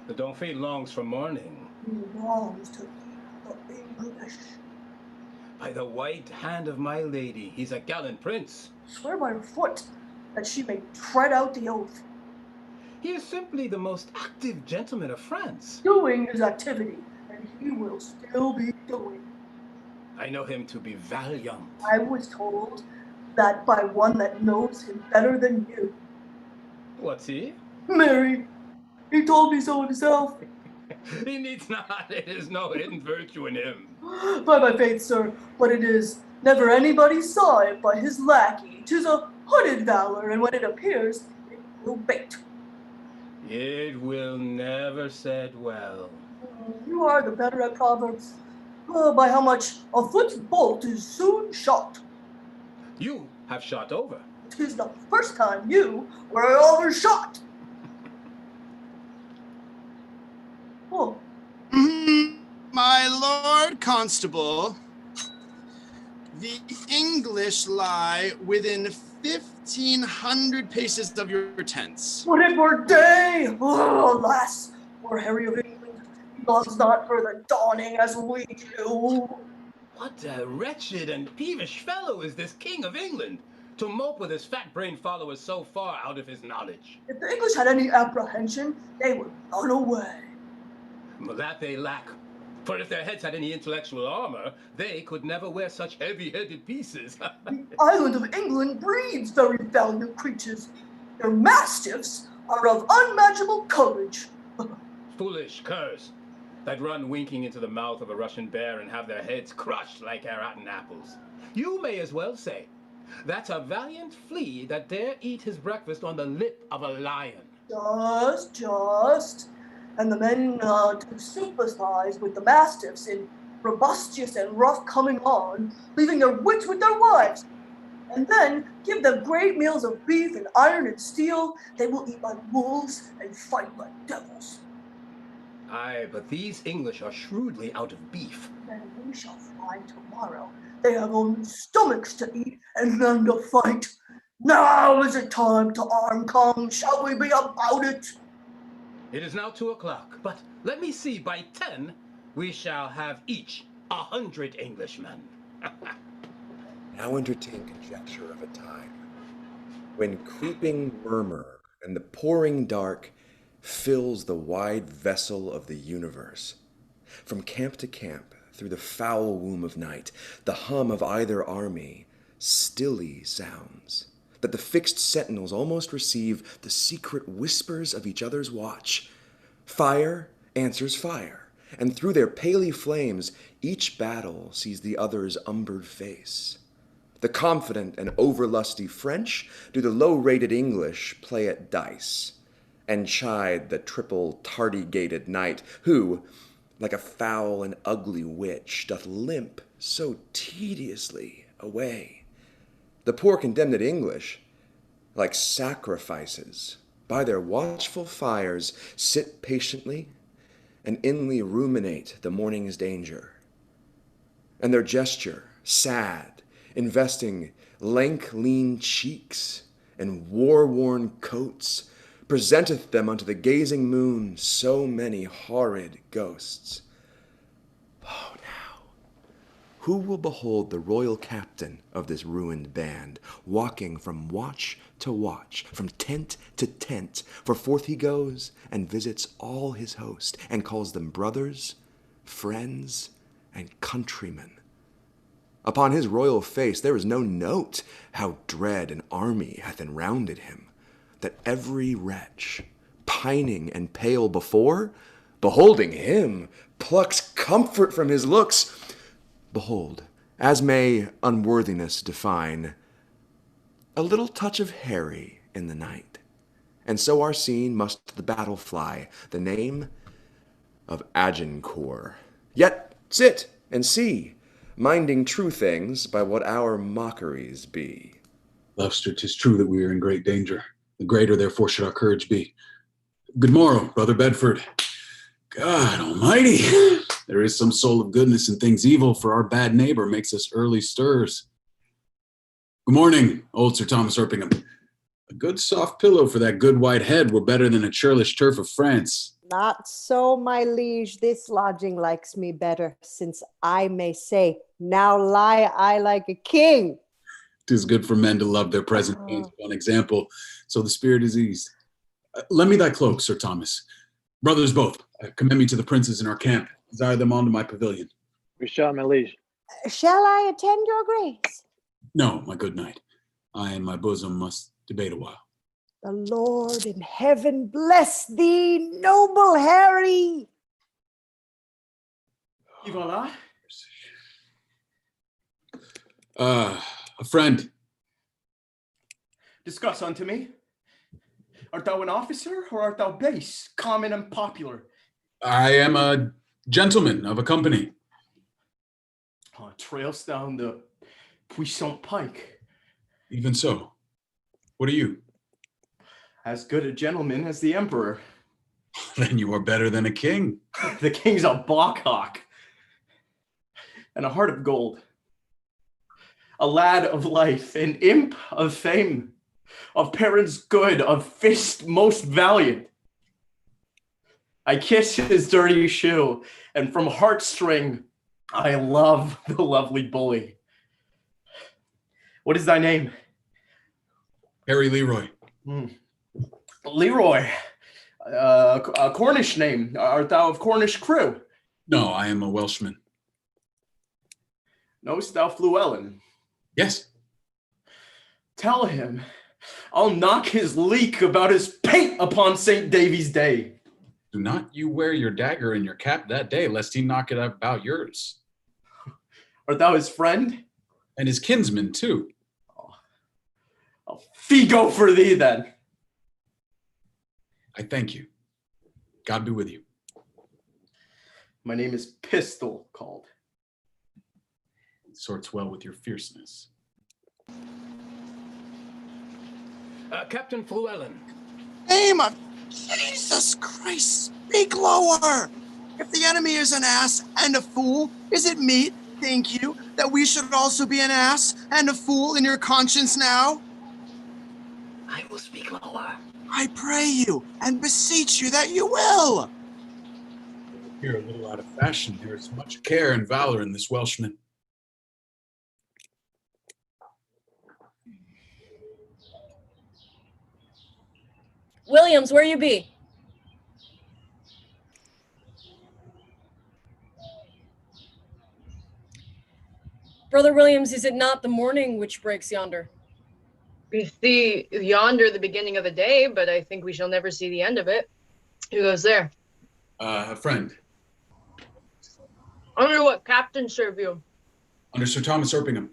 Q: The Dauphin longs for morning.
N: He longs to the English.
Q: By the white hand of my lady, he's a gallant prince.
N: Swear by her foot that she may tread out the oath.
Q: He is simply the most active gentleman of France.
N: Doing his activity, and he will still be doing.
Q: I know him to be valiant.
N: I was told that by one that knows him better than you.
Q: What's he?
N: Mary, he told me so himself.
Q: He needs not. There is no hidden virtue in him.
N: By my faith, sir, but it is. Never anybody saw it but his lackey. 'Tis a hooded valor, and when it appears, it will bait.
Q: It will never set well.
N: You are the better at proverbs. By how much a foot's bolt is soon shot.
Q: You have shot over.
N: 'Tis not the first time you were overshot. Oh.
P: My Lord Constable, the English lie within 1,500 paces of your tents.
N: Would it were day! Oh, alas, poor Harry of England, he loves not further dawning as we do.
Q: What a wretched and peevish fellow is this King of England, to mope with his fat-brained followers so far out of his knowledge.
N: If the English had any apprehension, they would run away.
Q: Well, that they lack. For if their heads had any intellectual armor, they could never wear such heavy-headed pieces.
N: The island of England breeds very valiant creatures. Their mastiffs are of unmatchable courage.
Q: Foolish curs that run winking into the mouth of a Russian bear and have their heads crushed like rotten apples. You may as well say, that's a valiant flea that dare eat his breakfast on the lip of a lion.
N: Just. And the men do sympathize with the mastiffs in robustious and rough coming on, leaving their wits with their wives. And then give them great meals of beef and iron and steel. They will eat like wolves and fight like devils.
Q: Aye, but these English are shrewdly out of beef.
N: And we shall find tomorrow they have only stomachs to eat and none to fight. Now is it time to arm come. Shall we be about it?
Q: It is now 2 o'clock, but let me see, by 10, we shall have each 100 Englishmen.
B: Now entertain conjecture of a time when creeping murmur and the pouring dark fills the wide vessel of the universe. From camp to camp, through the foul womb of night, the hum of either army stilly sounds, that the fixed sentinels almost receive the secret whispers of each other's watch. Fire answers fire, and through their paly flames each battle sees the other's umbered face. The confident and overlusty French do the low-rated English play at dice, and chide the triple tardy-gated knight, who, like a foul and ugly witch, doth limp so tediously away. The poor condemned English, like sacrifices, by their watchful fires sit patiently and inly ruminate the morning's danger. And their gesture, sad, investing lank lean cheeks and war-worn coats, presenteth them unto the gazing moon so many horrid ghosts. Oh, now, who will behold the royal captain of this ruined band, walking from watch to watch, from tent to tent, for forth he goes and visits all his host, and calls them brothers, friends, and countrymen. Upon his royal face there is no note how dread an army hath enrounded him, that every wretch, pining and pale before, beholding him, plucks comfort from his looks. Behold, as may unworthiness define, a little touch of Harry in the night, and so our scene must the battle fly, the name of Agincourt. Yet sit and see, minding true things by what our mockeries be.
C: Leicester, 'tis true that we are in great danger. The greater, therefore, should our courage be. Good morrow, Brother Bedford. God almighty, there is some soul of goodness in things evil, for our bad neighbor makes us early stirs. Good morning, old Sir Thomas Erpingham. A good soft pillow for that good white head were better than a churlish turf of France.
O: Not so, my liege. This lodging likes me better, since I may say, now lie I like a king.
C: 'Tis good for men to love their present pains upon example, so the spirit is eased. Lend me thy cloak, Sir Thomas. Brothers both, commend me to the princes in our camp. Desire them on to my pavilion.
I: We shall, my liege.
O: Shall I attend your grace?
C: No, my good knight. I and my bosom must debate a while.
O: The Lord in heaven bless thee, noble Harry.
J: Et voilà.
C: A friend.
J: Discuss unto me. Art thou an officer, or art thou base, common, and popular?
C: I am a gentleman of a company.
J: Trailst down the puissant pike.
C: Even so. What are you?
J: As good a gentleman as the emperor.
C: Then you are better than a king.
J: The king's a bawcock. And a heart of gold. a lad of life, an imp of fame, of parents good, of fist most valiant. I kiss his dirty shoe, and from heartstring I love the lovely bully. What is thy name?
C: Harry Leroy.
J: Leroy, a Cornish name. Art thou of Cornish crew?
C: No, I am a Welshman.
J: Knowest thou Fluellen?
C: Yes.
J: Tell him I'll knock his leek about his paint upon St. Davy's Day.
C: Do not you wear your dagger in your cap that day, lest he knock it about yours.
J: Art thou his friend?
C: And his kinsman, too.
J: I'll fee go for thee, then.
C: I thank you. God be with you.
J: My name is Pistol called.
C: It sorts well with your fierceness.
Q: Captain Fluellen.
P: Name of Jesus Christ, speak lower. If the enemy is an ass and a fool, is it meet, think you, that we should also be an ass and a fool in your conscience now?
G: I will speak lower.
P: I pray you and beseech you that you will.
C: You're a little out of fashion. There is much care and valor in this Welshman.
K: Williams, where you be? Brother Williams, is it not the morning which breaks yonder?
T: We see yonder the beginning of the day, but I think we shall never see the end of it. Who goes there?
C: A friend.
T: Under what captain serve you?
C: Under Sir Thomas Erpingham.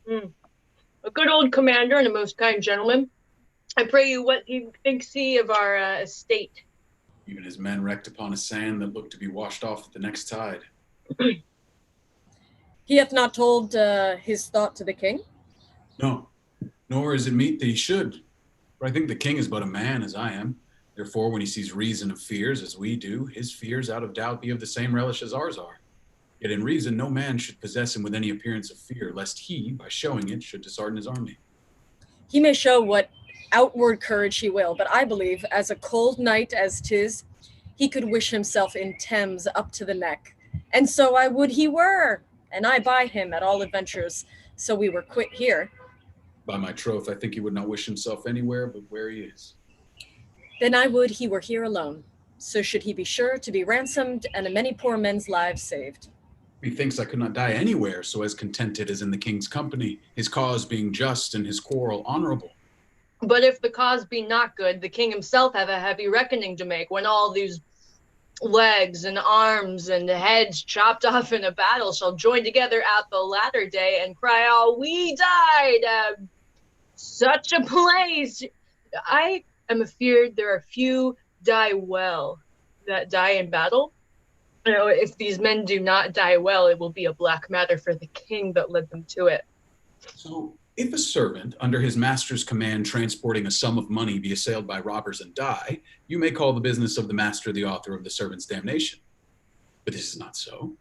T: A good old commander and a most kind gentleman. I pray you, what he thinks he of our estate?
C: Even his men wrecked upon a sand that looked to be washed off at the next tide.
K: He hath not told his thought to the king?
C: No, nor is it meet that he should. For I think the king is but a man, as I am. Therefore, when he sees reason of fears, as we do, his fears out of doubt be of the same relish as ours are. Yet in reason, no man should possess him with any appearance of fear, lest he, by showing it, should dishearten his army.
K: He may show what outward courage he will, but I believe, as a cold night as 'tis, he could wish himself in Thames up to the neck. And so I would he were, and I by him at all adventures, so we were quit here.
C: By my troth, I think he would not wish himself anywhere but where he is.
K: Then I would he were here alone, so should he be sure to be ransomed and a many poor men's lives saved.
C: Methinks I could not die anywhere so as contented as in the king's company, his cause being just and his quarrel honorable.
T: But if the cause be not good, the king himself have a heavy reckoning to make when all these legs and arms and heads chopped off in a battle shall join together at the latter day and cry out, "We died! Such a place!" I am afeard there are few die well that die in battle. You know, if these men do not die well, it will be a black matter for the king that led them to it.
C: So, if a servant, under his master's command transporting a sum of money, be assailed by robbers and die, you may call the business of the master the author of the servant's damnation. But this is not so.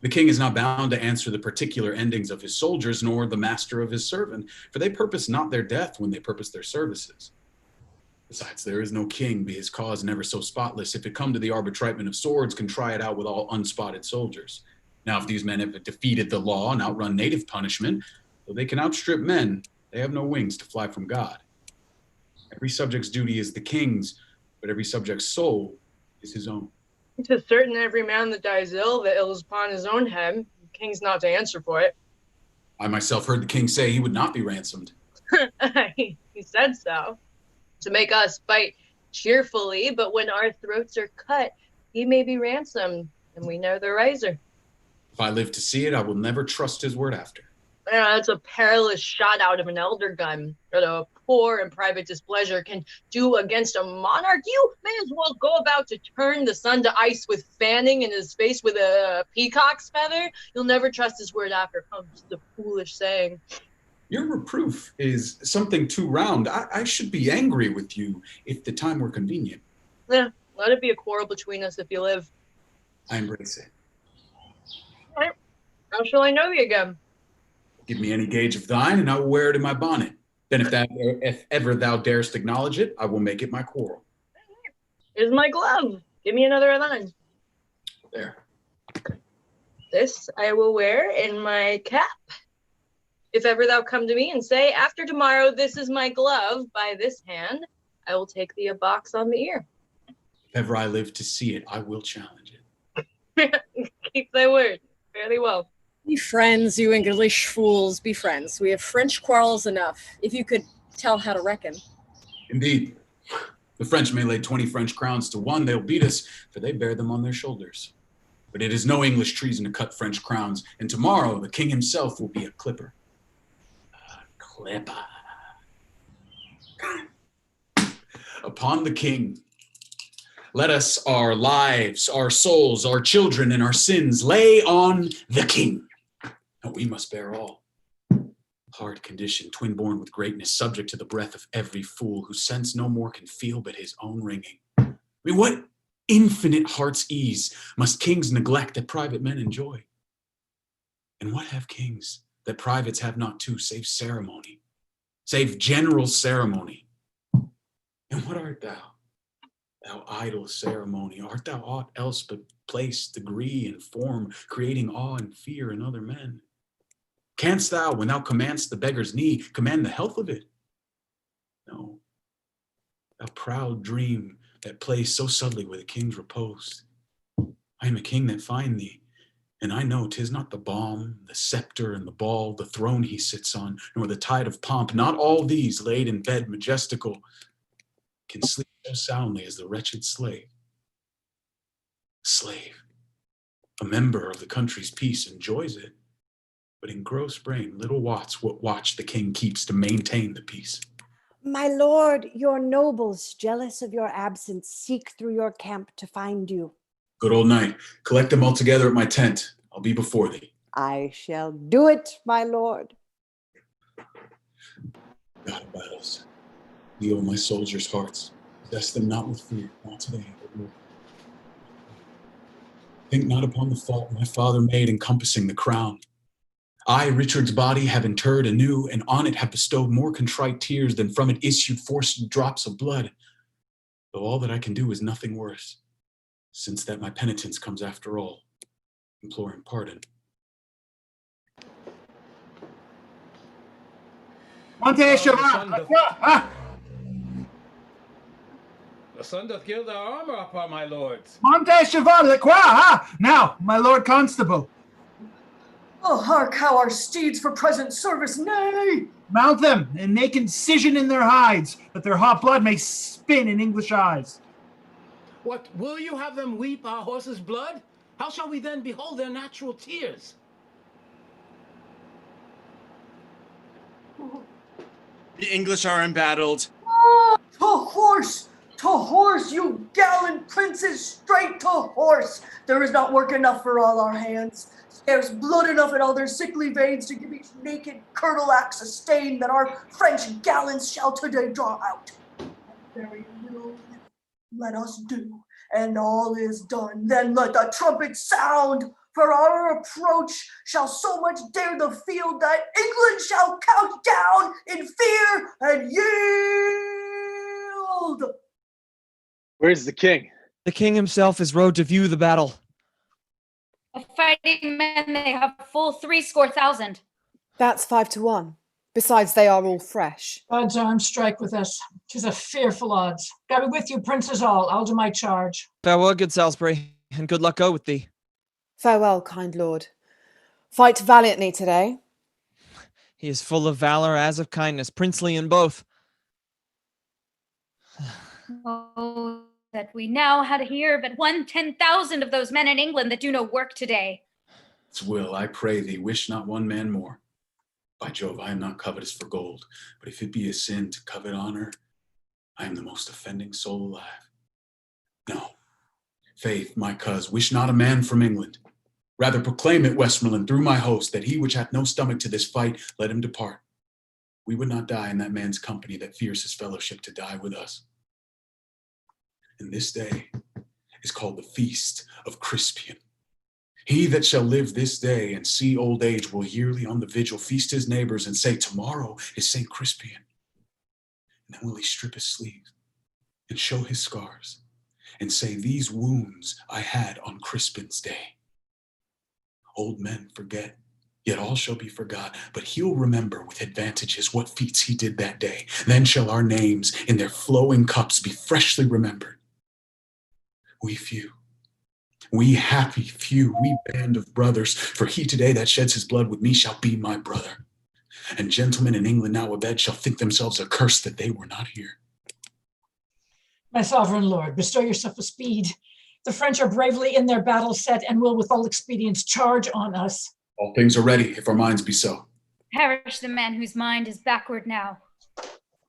C: The king is not bound to answer the particular endings of his soldiers, nor the master of his servant, for they purpose not their death when they purpose their services. Besides, there is no king, be his cause never so spotless, if it come to the arbitrament of swords, can try it out with all unspotted soldiers. Now, if these men have defeated the law and outrun native punishment, though they can outstrip men, they have no wings to fly from God. Every subject's duty is the king's, but every subject's soul is his own.
T: It's a certain every man that dies ill, the ill is upon his own head. The king's not to answer for it.
C: I myself heard the king say he would not be ransomed.
T: He said so, to make us fight cheerfully, but when our throats are cut, he may be ransomed, and we know the riser.
C: If I live to see it, I will never trust his word after.
T: Yeah, it's a perilous shot out of an elder gun that a poor and private displeasure can do against a monarch. You may as well go about to turn the sun to ice with fanning in his face with a peacock's feather. You'll never trust his word after, comes the foolish saying.
C: Your reproof is something too round. I should be angry with you if the time were convenient.
T: Yeah, let it be a quarrel between us if you live.
C: I embrace it.
T: All right. How shall I know thee again?
C: Give me any gauge of thine, and I will wear it in my bonnet. Then if ever thou darest acknowledge it, I will make it my quarrel.
T: Here's my glove. Give me another of thine.
C: There.
T: This I will wear in my cap. If ever thou come to me and say, after tomorrow, this is my glove by this hand, I will take thee a box on the ear.
C: If ever I live to see it, I will challenge it.
T: Keep thy word. Fare thee well.
K: Be friends, you English fools, be friends. We have French quarrels enough, if you could tell how to reckon.
C: Indeed. The French may lay 20 French crowns to one, they'll beat us, for they bear them on their shoulders. But it is no English treason to cut French crowns, and tomorrow the king himself will be a clipper. A clipper. Upon the king, let us our lives, our souls, our children, and our sins lay on the king. And we must bear all. Hard condition, twin-born with greatness, subject to the breath of every fool, whose sense no more can feel but his own ringing. I mean, what infinite heart's ease must kings neglect that private men enjoy? And what have kings that privates have not too, save ceremony, save general ceremony? And what art thou? Thou idle ceremony, art thou aught else but place, degree, and form, creating awe and fear in other men? Canst thou, when thou commandst the beggar's knee, command the health of it? No. Thou proud dream that plays so subtly where the kings repose. I am a king that find thee, and I know 'tis not the balm, the scepter, and the ball, the throne he sits on, nor the tide of pomp, not all these laid in bed majestical, can sleep so soundly as the wretched slave. Slave, a member of the country's peace, enjoys it, but in gross brain little wots what watch the king keeps to maintain the peace.
O: My lord, your nobles, jealous of your absence, seek through your camp to find you.
C: Good old knight, collect them all together at my tent. I'll be before thee.
O: I shall do it, my lord.
C: God of battles, heal my soldiers' hearts. Possess them not with fear, not today, but more. Think not upon the fault my father made encompassing the crown. I, Richard's body, have interred anew, and on it have bestowed more contrite tears than from it issued forced drops of blood. Though all that I can do is nothing worse, since that my penitence comes after all, imploring pardon.
F: Monte Cheval!
Q: The sun doth gild our armor upon my lords.
F: Monte Cheval, quoi? Ah! Now, my lord constable.
N: Oh, hark how our steeds for present service neigh!
F: Mount them and make incision in their hides, that their hot blood may spin in English eyes.
Q: What, will you have them weep our horses' blood? How shall we then behold their natural tears?
P: The English are embattled.
N: To horse, you gallant princes, straight to horse! There is not work enough for all our hands. There's blood enough in all their sickly veins to give each naked colonel axe a stain that our French gallants shall today draw out. Very little let us do, and all is done. Then let the trumpet sound, for our approach shall so much dare the field that England shall count down in fear and yield.
I: Where's the king?
L: The king himself is rode to view the battle.
E: Of fighting men they have full 70,000.
D: That's 5 to 1. Besides, they are all fresh.
G: God's arm strike with us. 'Tis a fearful odds. God be with you, princes all. I'll do my charge.
L: Farewell, good Salisbury, and good luck go with thee.
D: Farewell, kind lord. Fight valiantly today.
L: He is full of valor as of kindness, princely in both.
E: Oh, that we now had here but 1/10,000 of those men in England that do no work today.
C: Its will, I pray thee, wish not one man more. By Jove, I am not covetous for gold, but if it be a sin to covet honor, I am the most offending soul alive. No, faith, my coz, wish not a man from England. Rather proclaim it, Westmoreland, through my host, that he which hath no stomach to this fight, let him depart. We would not die in that man's company that fears his fellowship to die with us. And this day is called the Feast of Crispin. He that shall live this day and see old age will yearly on the vigil feast his neighbors and say, tomorrow is St. Crispin. And then will he strip his sleeves and show his scars and say, these wounds I had on Crispin's day. Old men forget, yet all shall be forgot, but he'll remember with advantages what feats he did that day. Then shall our names in their flowing cups be freshly remembered. We few, we happy few, we band of brothers, for he today that sheds his blood with me shall be my brother. And gentlemen in England now abed shall think themselves accursed that they were not here.
G: My sovereign lord, bestow yourself with speed. The French are bravely in their battle set and will with all expedients charge on us.
C: All things are ready, if our minds be so.
E: Perish the man whose mind is backward now.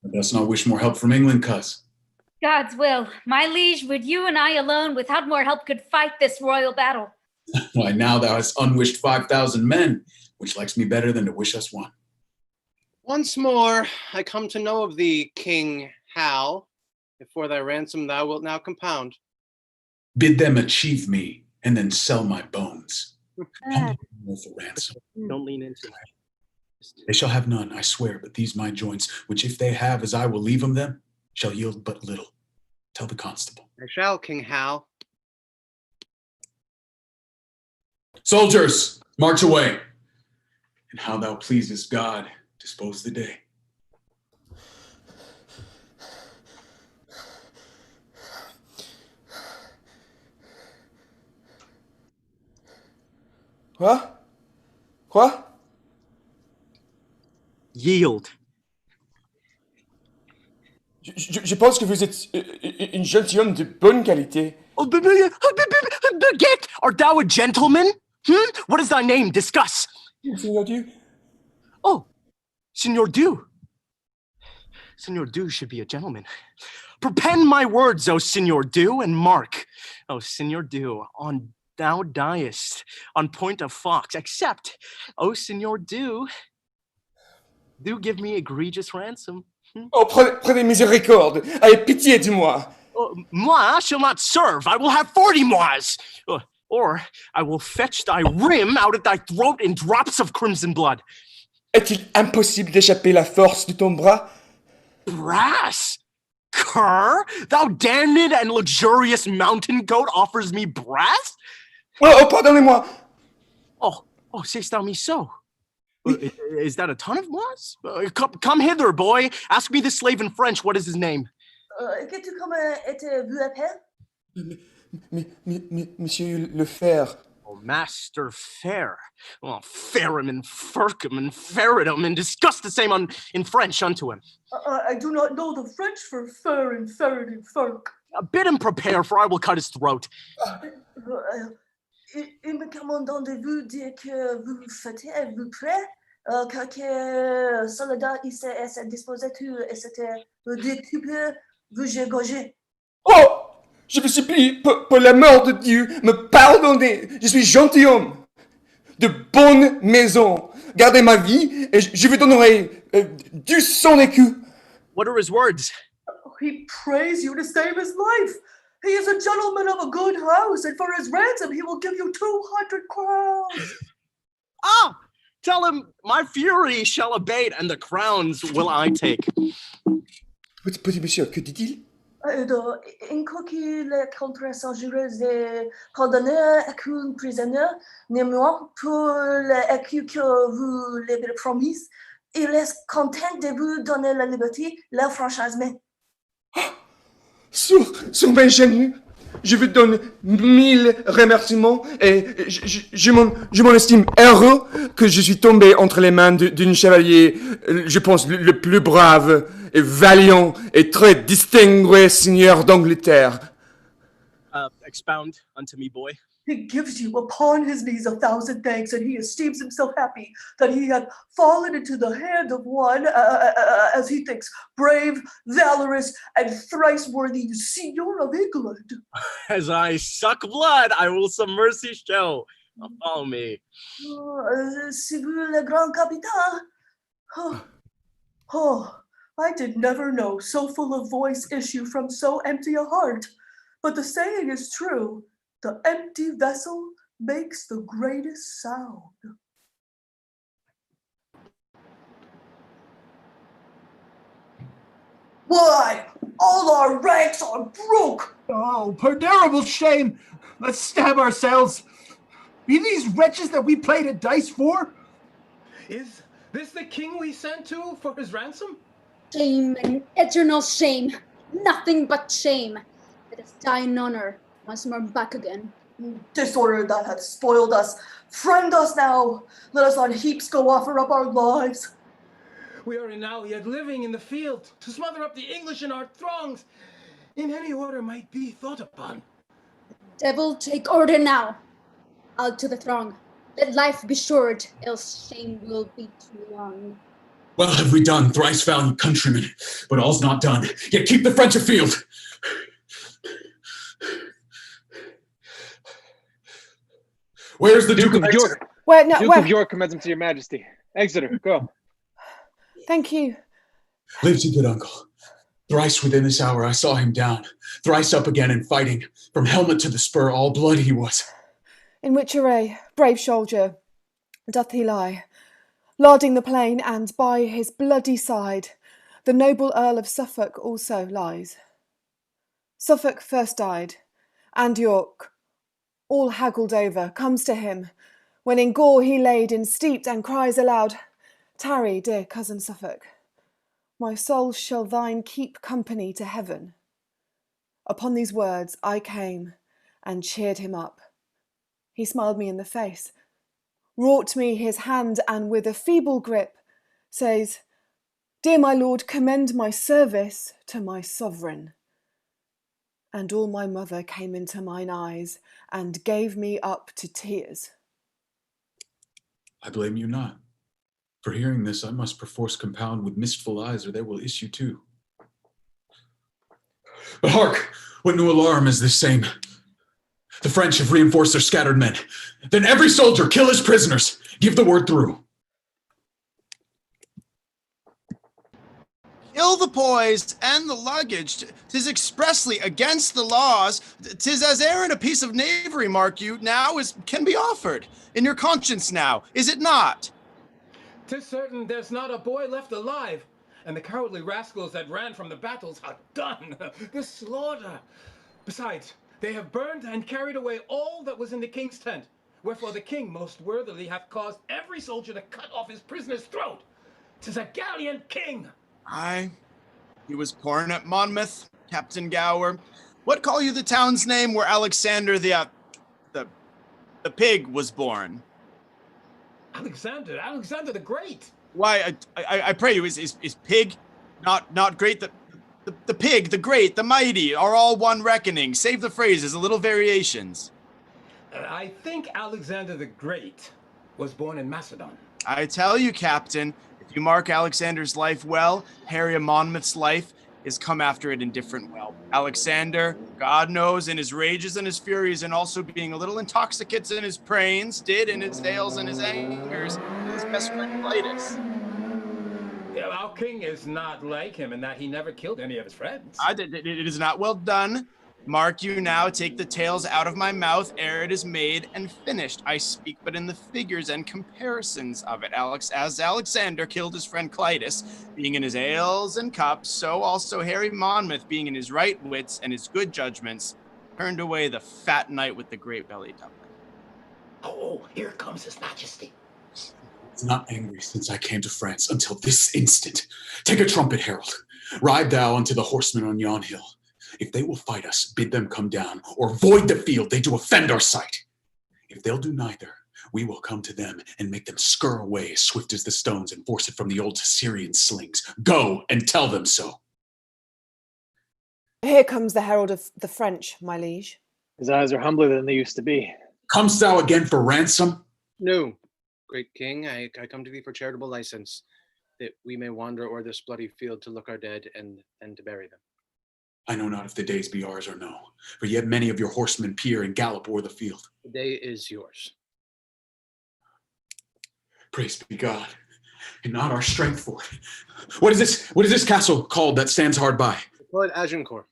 C: Thou dost not wish more help from England, coz?
E: God's will. My liege, would you and I alone, without more help, could fight this royal battle?
C: Why, now thou hast unwished 5,000 men, which likes me better than to wish us one.
S: Once more, I come to know of thee, King Hal, if for thy ransom thou wilt now compound.
C: Bid them achieve me, and then sell my bones. For ransom.
S: Don't lean into it.
C: They shall have none, I swear, but these my joints, which if they have, as I will leave them, shall yield but little. Tell the constable.
S: I shall, King Hal.
C: Soldiers, march away. And how thou pleasest God, dispose the day.
A: Quoi?
J: Yield.
A: Je pense que vous êtes un gentilhomme de bonne qualité.
J: Oh, Baguette, art thou a gentleman? What is thy name? Discuss.
A: Signor Dieu.
J: Oh, Signor Dieu. Signor Dieu should be a gentleman. Prepend my words, O Signor Dieu, and mark. O Signor Dieu, on thou diest, on point of fox, except, O Signor Dieu, do give me egregious ransom.
A: Oh, prenez miséricorde. Ayez pitié de moi.
J: Moi shall not serve. I will have 40 mois. Or I will fetch thy rim out of thy throat in drops of crimson blood.
A: Est-il impossible d'échapper la force de ton bras?
J: Brass? Cur? Thou damned and luxurious mountain goat offers me brass?
A: Oh, pardonnez-moi.
J: Oh, sayest thou me so? Is that a ton of moss? Come hither, boy. Ask me this slave in French. What is his name?
N: Que-tu comme êtes-vous appelé?
A: Monsieur le Fer.
J: Oh, Master Fair. Oh, fair him and firk him and ferret him and discuss the same in French unto him.
N: I do not know the French for fer and ferret and firk.
J: Bid him prepare, for I will cut his throat.
N: Il me commande de vous dire que vous faites, vous prêt, que soldat ici est disposé tout et c'était dire tu peux vous égorger.
A: Oh! Je vous supplie, pour la mort de Dieu, me pardonnez. Je suis gentilhomme, de bonne maison. Gardez ma vie et je vous donnerai 200 écus.
J: What are his words?
N: He prays you to save his life. He is a gentleman of a good house, and for his ransom, he will give you 200 crowns.
J: Tell him my fury shall abate, and the crowns will I take.
A: Petit monsieur, que dit-il?
N: In qu'il est contre son jureur de pardonner un prisonnier, néanmoins, pour l'écu que vous lui avez promis, il est content de vous donner la liberté, la franchisement.
A: Sur mes genoux, je vous donne 1000 remerciements et je m'en estime heureux que je suis tombé entre les mains d'un chevalier, je pense, le plus brave et valiant et très distingué seigneur d'Angleterre.
J: Expound unto me, boy.
N: He gives you upon his knees 1,000 thanks, and he esteems himself happy that he had fallen into the hand of one, as he thinks, brave, valorous, and thrice worthy Signor of England.
J: As I suck blood, I will some mercy show. Follow me.
N: C'est vous le grand capitaine? I did never know so full of voice issue from so empty a heart. But the saying is true. The empty vessel makes the greatest sound. Why, all our ranks are broke!
F: Oh, per terrible shame! Let's stab ourselves! Be these wretches that we played at dice for?
Q: Is this the king we sent to for his ransom?
M: Shame and eternal shame. Nothing but shame. Let us die in honor, once more back again.
N: Disorder that hath spoiled us, friend us now. Let us on heaps go offer up our lives.
Q: We are now yet living in the field to smother up the English in our throngs. In any order might be thought upon.
M: Devil, take order now. Out to the throng. Let life be short, else shame will be too long.
C: Well have we done, thrice valiant countrymen, but all's not done. Yet keep the French afield. Where's the Duke of York?
I: Duke of York commends him to your majesty. Exeter, go.
D: Thank you.
C: Live to good uncle. Thrice within this hour I saw him down, thrice up again and fighting. From helmet to the spur, all blood he was.
D: In which array, brave soldier, doth he lie, larding the plain, and by his bloody side the noble Earl of Suffolk also lies. Suffolk first died, and York, all haggled over, comes to him, when in gore he laid in steeped, and cries aloud, "Tarry, dear cousin Suffolk, my soul shall thine keep company to heaven." Upon these words I came and cheered him up. He smiled me in the face, wrought me his hand, and with a feeble grip says, "Dear my lord, commend my service to my sovereign." And all my mother came into mine eyes and gave me up to tears.
C: I blame you not. For hearing this, I must perforce compound with mistful eyes, or there will issue two. But hark! What new alarm is this same? The French have reinforced their scattered men. Then every soldier kill his prisoners. Give the word through.
P: Kill the poise and the luggage. 'Tis expressly against the laws. 'Tis as errant a piece of knavery, mark you, now as can be offered. In your conscience now, is it not?
Q: 'Tis certain there's not a boy left alive, and the cowardly rascals that ran from the battles are done. The slaughter. Besides, they have burned and carried away all that was in the king's tent, wherefore the king most worthily hath caused every soldier to cut off his prisoner's throat. 'Tis a gallant king.
P: Aye, he was born at Monmouth, Captain Gower. What call you the town's name where Alexander the pig was born?
Q: Alexander the Great.
P: Why, I pray you, is pig not great? The pig, the great, the mighty are all one reckoning, save the phrases, a little variations.
Q: I think Alexander the Great was born in Macedon.
P: I tell you, Captain, if you mark Alexander's life well, Harry of Monmouth's life is come after it indifferent well. Alexander, God knows, in his rages and his furies, and also being a little intoxicate in his prains, did in his ales and his angers, his best friend Clitus.
Q: Yeah, our king is not like him in that he never killed any of his friends.
P: It is not well done. Mark you now, take the tales out of my mouth ere it is made and finished. I speak but in the figures and comparisons of it. As Alexander killed his friend Clitus, being in his ales and cups, so also Harry Monmouth, being in his right wits and his good judgments, turned away the fat knight with the great belly dumpling.
Q: Oh, here comes his majesty.
C: I was not angry since I came to France until this instant. Take a trumpet, herald. Ride thou unto the horsemen on yon hill. If they will fight us, bid them come down, or void the field, they do offend our sight. If they'll do neither, we will come to them and make them scur away as swift as the stones and force it from the old Syrian slings. Go and tell them so.
D: Here comes the herald of the French, my liege.
I: His eyes are humbler than they used to be.
C: Comest thou again for ransom?
S: No, great king, I come to thee for charitable license, that we may wander o'er this bloody field to look our dead and to bury them.
C: I know not if the days be ours or no, for yet many of your horsemen peer and gallop o'er the field.
S: The day is yours.
C: Praise be God, and not our strength for it. What is this castle called that stands hard by?
S: We call it Agincourt.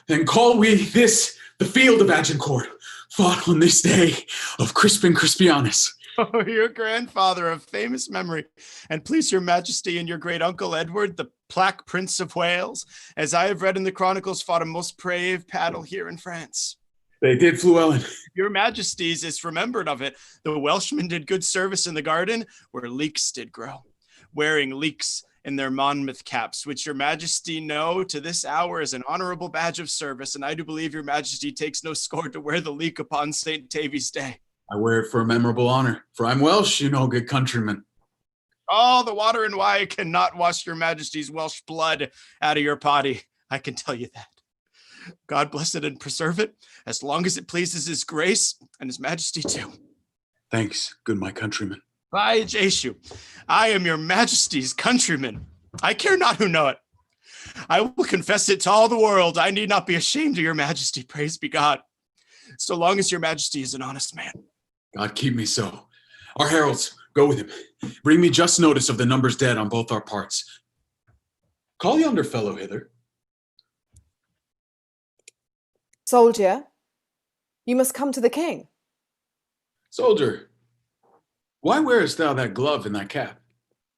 C: Then call we this the field of Agincourt, fought on this day of Crispin Crispianus.
P: Oh, your grandfather of famous memory, and please your majesty and your great uncle Edward, the Black Prince of Wales, as I have read in the chronicles, fought a most brave battle here in France.
C: They did, Fluellen.
P: Your majesties is remembered of it. The Welshmen did good service in the garden where leeks did grow, wearing leeks in their Monmouth caps, which your majesty know to this hour is an honorable badge of service, and I do believe your majesty takes no scorn to wear the leek upon St. Tavy's Day.
C: I wear it for a memorable honor, for I'm Welsh, you know, good countryman.
P: All the water and wine cannot wash your majesty's Welsh blood out of your body. I can tell you that. God bless it and preserve it, as long as it pleases his grace and his majesty too.
C: Thanks, good my countryman.
P: By Jeshu, I am your majesty's countryman. I care not who know it. I will confess it to all the world. I need not be ashamed of your majesty, praise be God, so long as your majesty is an honest man.
C: God keep me so. Our heralds, go with him. Bring me just notice of the numbers dead on both our parts. Call yonder fellow hither.
D: Soldier, you must come to the king.
C: Soldier, why wearest thou that glove in thy cap?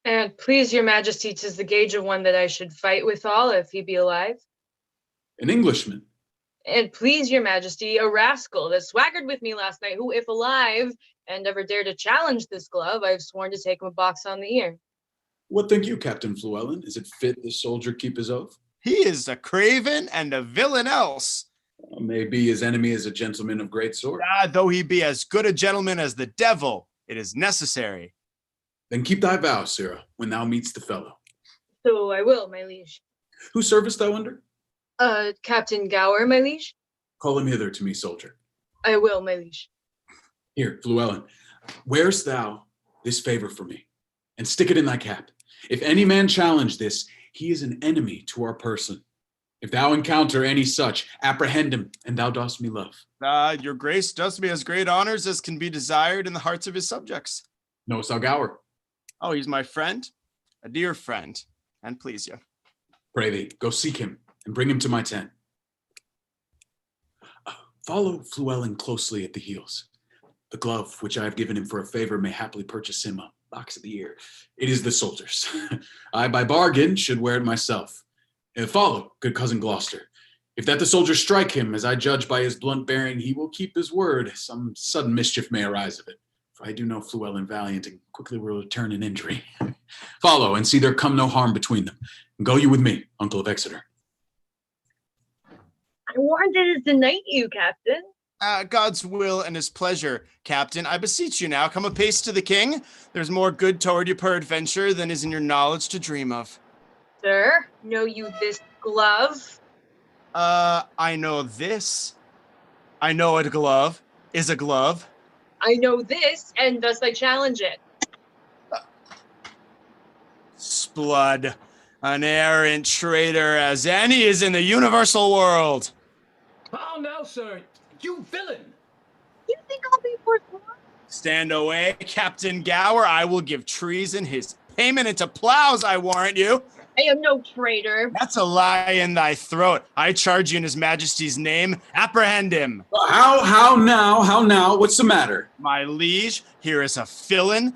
T: And please your majesty, 'tis the gage of one that I should fight withal if he be alive.
C: An Englishman.
T: And please your majesty, a rascal that swaggered with me last night, who, if alive, and ever dare to challenge this glove, I've sworn to take him a box on the ear.
C: What think you, Captain Fluellen? Is it fit this soldier keep his oath?
P: He is a craven and a villain else.
C: Maybe his enemy is a gentleman of great sort.
P: Though he be as good a gentleman as the devil, it is necessary.
C: Then keep thy vow, Sirrah, when thou meetst the fellow.
T: So I will, my liege.
C: Who servest thou under?
T: Captain Gower, my liege.
C: Call him hither to me, soldier.
T: I will, my liege.
C: Here, Fluellen, wearest thou this favor for me, and stick it in thy cap. If any man challenge this, he is an enemy to our person. If thou encounter any such, apprehend him, and thou dost me love.
P: Your grace does me as great honors as can be desired in the hearts of his subjects.
C: Knowest thou Gower?
P: Oh, he's my friend, a dear friend, and please you.
C: Pray thee, go seek him, and bring him to my tent. Follow Fluellen closely at the heels. The glove which I have given him for a favor may happily purchase him a box of the ear. It is the soldier's. I, by bargain, should wear it myself. Follow, good cousin Gloucester. If that the soldier strike him, as I judge by his blunt bearing, he will keep his word. Some sudden mischief may arise of it. For I do know Fluellen valiant, and quickly will return an injury. Follow, and see there come no harm between them. And go you with me, Uncle of Exeter.
T: I wanted to knight you, Captain.
P: God's will and his pleasure, Captain. I beseech you now, come apace to the king. There's more good toward you peradventure than is in your knowledge to dream of.
T: Sir, know you this glove?
P: I know this. I know a glove is a glove.
T: I know this, and thus I challenge it.
P: Splud, an errant traitor as any is in the universal world.
Q: How now, sir, you villain!
T: You think I'll be Portsmouth?
P: Stand away, Captain Gower. I will give treason his payment into plows, I warrant you.
T: I am no traitor.
P: That's a lie in thy throat. I charge you in his majesty's name. Apprehend him.
C: How now? What's the matter?
P: My liege, here is a villain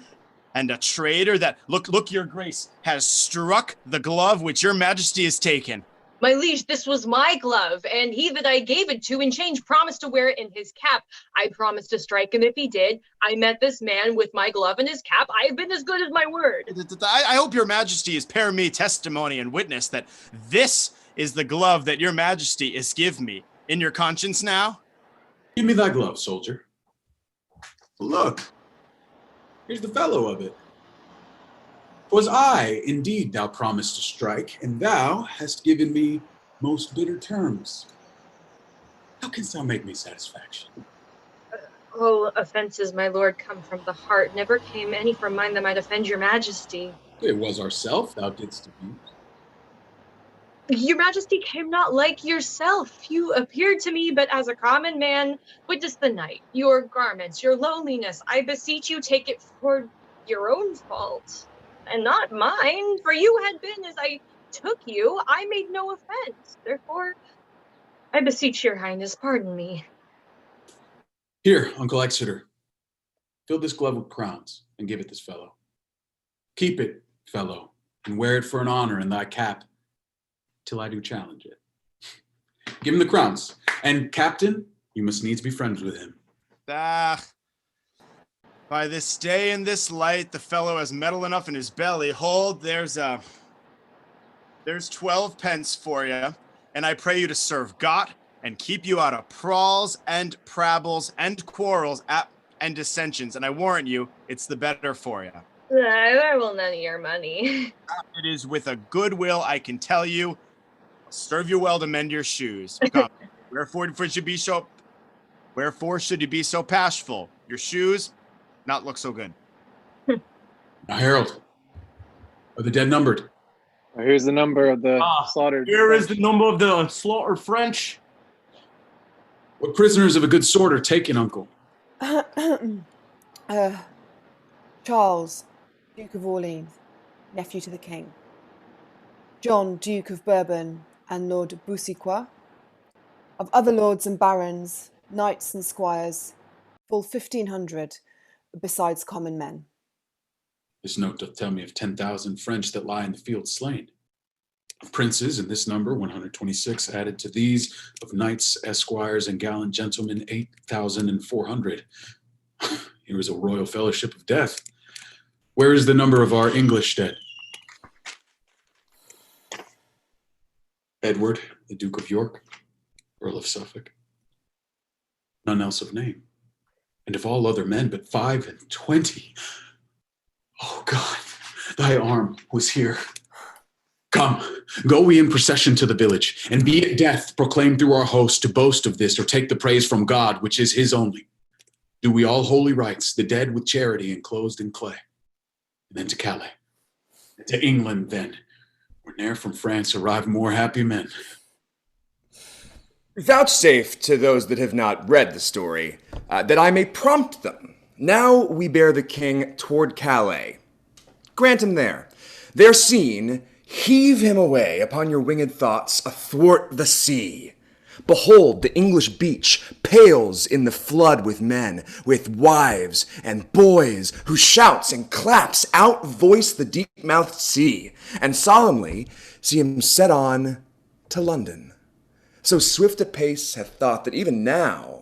P: and a traitor that, look, your grace, has struck the glove which your majesty has taken.
T: My liege, this was my glove, and he that I gave it to in change promised to wear it in his cap. I promised to strike him if he did. I met this man with my glove and his cap. I have been as good as my word.
P: I hope your majesty is bear me testimony and witness that this is the glove that your majesty is give me. In your conscience now?
C: Give me thy glove, soldier. Look, here's the fellow of it. 'Twas I, indeed, thou promised to strike, and thou hast given me most bitter terms. How canst thou make me satisfaction?
T: All offenses, my lord, come from the heart. Never came any from mine that might offend your majesty.
C: It was ourself thou didst abuse.
T: Your majesty came not like yourself. You appeared to me but as a common man. Witness the night, your garments, your loneliness. I beseech you, take it for your own fault. And not mine, for you had been as I took you. I made no offense. Therefore, I beseech your highness, pardon me.
C: Here, Uncle Exeter, fill this glove with crowns and give it this fellow. Keep it, fellow, and wear it for an honor in thy cap, till I do challenge it. Give him the crowns, and captain, you must needs be friends with him.
P: Ah, by this day and this light, the fellow has metal enough in his belly. Hold, there's 12 pence for you, and I pray you to serve God and keep you out of prawls and prabbles and quarrels and dissensions. And I warrant you, it's the better for you.
T: I will none of your money.
P: It is with a good will, I can tell you. I'll serve you well to mend your shoes. Come, wherefore should you be so bashful? Your shoes not look so good.
C: Now, Harold, are the dead numbered?
I: Here's the number of the slaughtered.
J: Here is the number of the slaughtered French.
C: What prisoners of a good sort are taken, Uncle?
D: Charles, Duke of Orleans, nephew to the king. John, Duke of Bourbon, and Lord Bouciquois. Of other lords and barons, knights and squires, full 1,500, besides common men.
C: This note doth tell me of 10,000 French that lie in the field slain. Of princes, in this number, 126, added to these, of knights, esquires, and gallant gentlemen, 8,400. Here is a royal fellowship of death. Where is the number of our English dead? Edward, the Duke of York, Earl of Suffolk. None else of name. And of all other men but 25. Oh God, thy arm was here. Come, go we in procession to the village, and be it death proclaimed through our host to boast of this or take the praise from God, which is his only. Do we all holy rites, the dead with charity enclosed in clay. And then to Calais, and to England then, where ne'er from France arrive more happy men.
B: Vouchsafe to those that have not read the story, that I may prompt them. Now we bear the king toward Calais. Grant him there. There seen, heave him away upon your winged thoughts athwart the sea. Behold, the English beach pales in the flood with men, with wives and boys, whose shouts and claps outvoice the deep-mouthed sea, and solemnly see him set on to London. So swift a pace hath thought that even now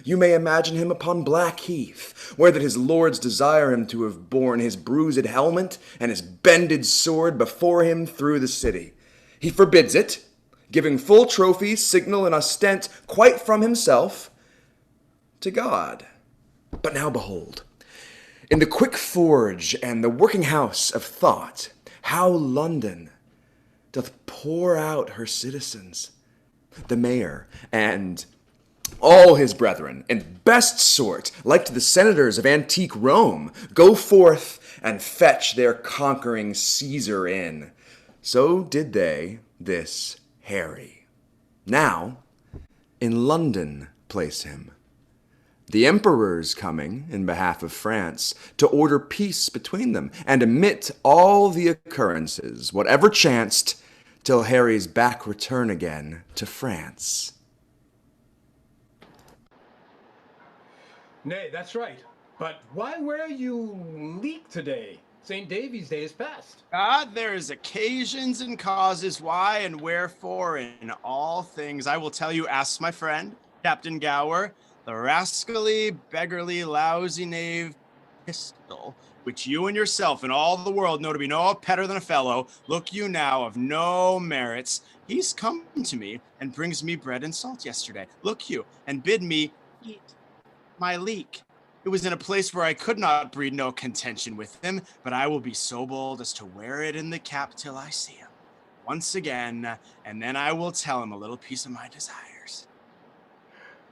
B: you may imagine him upon Blackheath, where that his lords desire him to have borne his bruised helmet and his bended sword before him through the city. He forbids it, giving full trophies, signal, and ostent quite from himself to God. But now behold, in the quick forge and the working house of thought, how London doth pour out her citizens, the mayor and all his brethren, in best sort, like to the senators of antique Rome, go forth and fetch their conquering Caesar in. So did they this Harry. Now, in London place him. The emperor's coming in behalf of France to order peace between them, and omit all the occurrences, whatever chanced, till Harry's back return again to France.
Q: Nay, that's right. But why wear you leek today? St. Davy's Day is past.
P: God, there is occasions and causes why and wherefore in all things. I will tell you, ask my friend, Captain Gower, the rascally, beggarly, lousy knave pistol, which you and yourself and all the world know to be no better than a fellow, look you now of no merits. He's come to me and brings me bread and salt yesterday. Look you, and bid me eat my leek. It was in a place where I could not breed no contention with him, but I will be so bold as to wear it in the cap till I see him once again, and then I will tell him a little piece of my desires.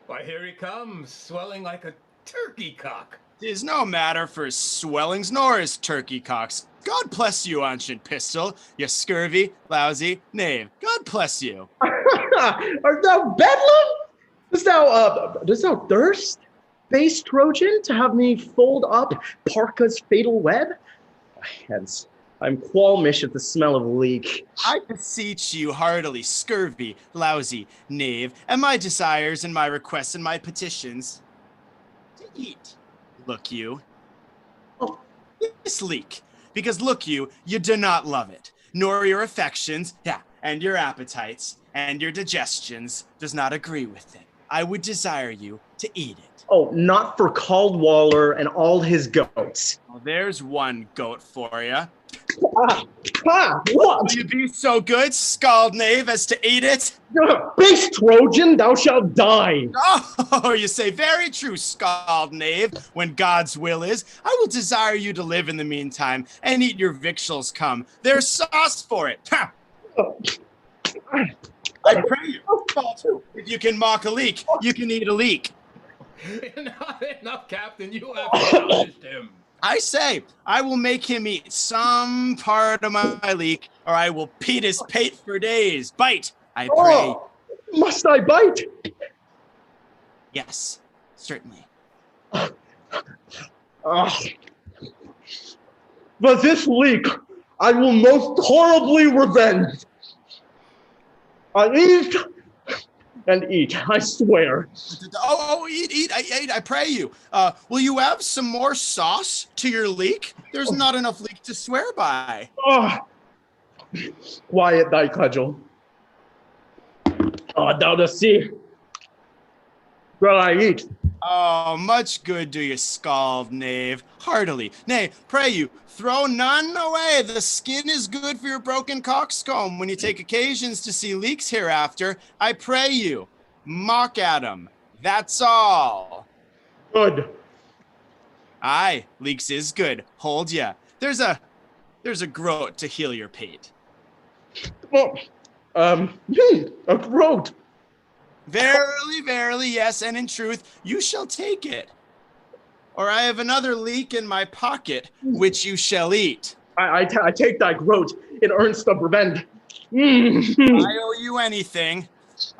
Q: Why, here he comes, swelling like a turkey cock.
P: 'Tis no matter for his swellings nor his turkey cocks. God bless you, ancient pistol, you scurvy, lousy knave. God bless you.
J: Art thou bedlam? Dost thou thirst, base Trojan, to have me fold up Parca's fatal web? Hence, I'm qualmish at the smell of leek.
P: I beseech you heartily, scurvy, lousy knave, and my desires and my requests and my petitions. eat, look you. This leek, because look you do not love it, nor your affections, and your appetites, and your digestions does not agree with it. I would desire you to eat it.
J: Oh, not for Caldwaller and all his goats.
P: Well, there's one goat for you.
J: What?
P: Will you be so good, scald knave, as to eat it?
J: Base Trojan, thou shalt die.
P: Oh, you say very true, scald knave. When God's will is, I will desire you to live in the meantime, and eat your victuals come. There's sauce for it. Ha! I pray you, fall to. If you can mock a leek, you can eat a leek.
Q: Enough, Captain. You have astonished him.
P: I say, I will make him eat some part of my leek, or I will beat his pate for days. Bite, I pray.
J: Must I bite?
P: Yes, certainly.
J: But this leek I will most horribly revenge. I eat and eat, I swear.
P: Eat, I pray you. Will you have some more sauce to your leek? There's not enough leek to swear by.
J: Quiet thy cudgel. Thou dost see. Well, I eat.
P: Oh, much good do you, scald knave. Heartily. Nay, pray you, throw none away. The skin is good for your broken coxcomb. When you take occasions to see leeks hereafter, I pray you, mock at 'em. That's all.
J: Good.
P: Aye, leeks is good. Hold ya. There's a groat to heal your pate.
J: A groat.
P: Verily, verily, yes, and in truth, you shall take it. Or I have another leek in my pocket, which you shall eat.
J: I take thy groat in earnest of revenge.
P: I owe you anything.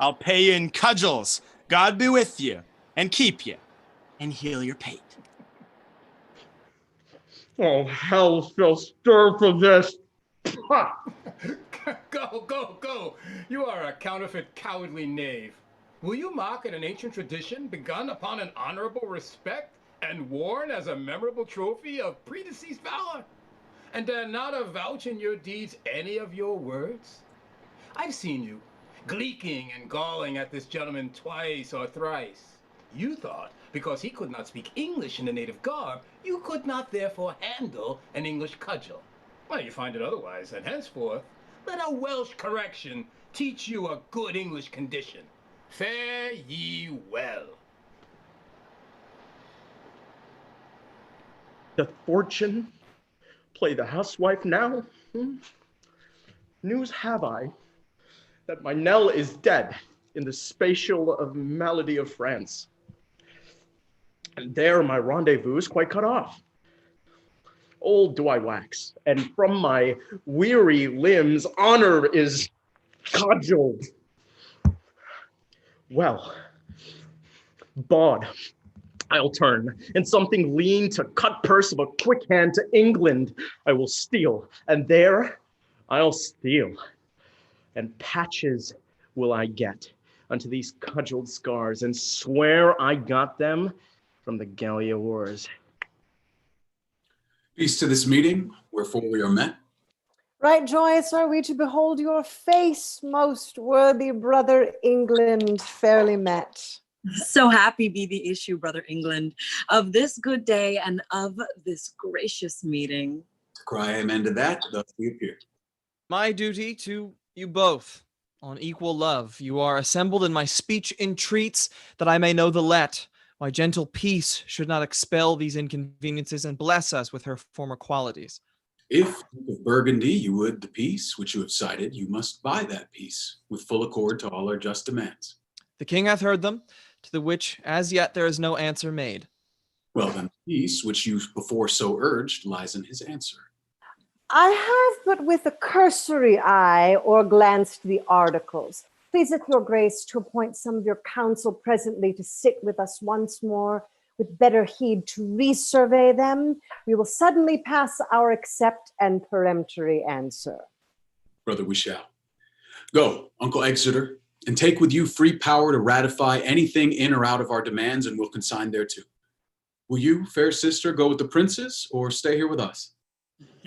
P: I'll pay you in cudgels. God be with you, and keep you, and heal your pate.
J: Oh, hell shall stir for this.
Q: Go. You are a counterfeit, cowardly knave. Will you mock at an ancient tradition begun upon an honorable respect and worn as a memorable trophy of predeceased valor? And dare not avouch in your deeds any of your words? I've seen you gleeking and galling at this gentleman twice or thrice. You thought, because he could not speak English in the native garb, you could not therefore handle an English cudgel. Well, you find it otherwise, and henceforth, let a Welsh correction teach you a good English condition. Fare ye well.
J: Doth fortune play the housewife now? News have I that my Nell is dead in the spatial of malady of France. And there my rendezvous is quite cut off. Old do I wax, and from my weary limbs honor is cudgeled. Well, bawd, I'll turn, and something lean to cut purse of a quick hand to England I will steal, and there I'll steal, and patches will I get unto these cudgeled scars, and swear I got them from the Gallia wars.
C: Peace to this meeting, wherefore we are met.
O: Right joyous are we to behold your face, most worthy brother England, fairly met.
K: So happy be the issue, brother England, of this good day and of this gracious meeting.
C: To cry amen to that, thus we appear.
L: My duty to you both, on equal love, you are assembled, and my speech entreats that I may know the let. Why gentle peace should not expel these inconveniences and bless us with her former qualities.
C: If, Duke of Burgundy, you would the peace which you have cited, you must buy that peace with full accord to all our just demands.
L: The king hath heard them, to the which as yet there is no answer made.
C: Well then, the peace which you before so urged lies in his answer.
O: I have but with a cursory eye or glanced the articles. Pleaseth your grace to appoint some of your council presently to sit with us once more, with better heed to resurvey them. We will suddenly pass our accept and peremptory answer.
C: Brother, we shall. Go, Uncle Exeter, and take with you free power to ratify anything in or out of our demands, and we'll consign thereto. Will you, fair sister, go with the princes or stay here with us?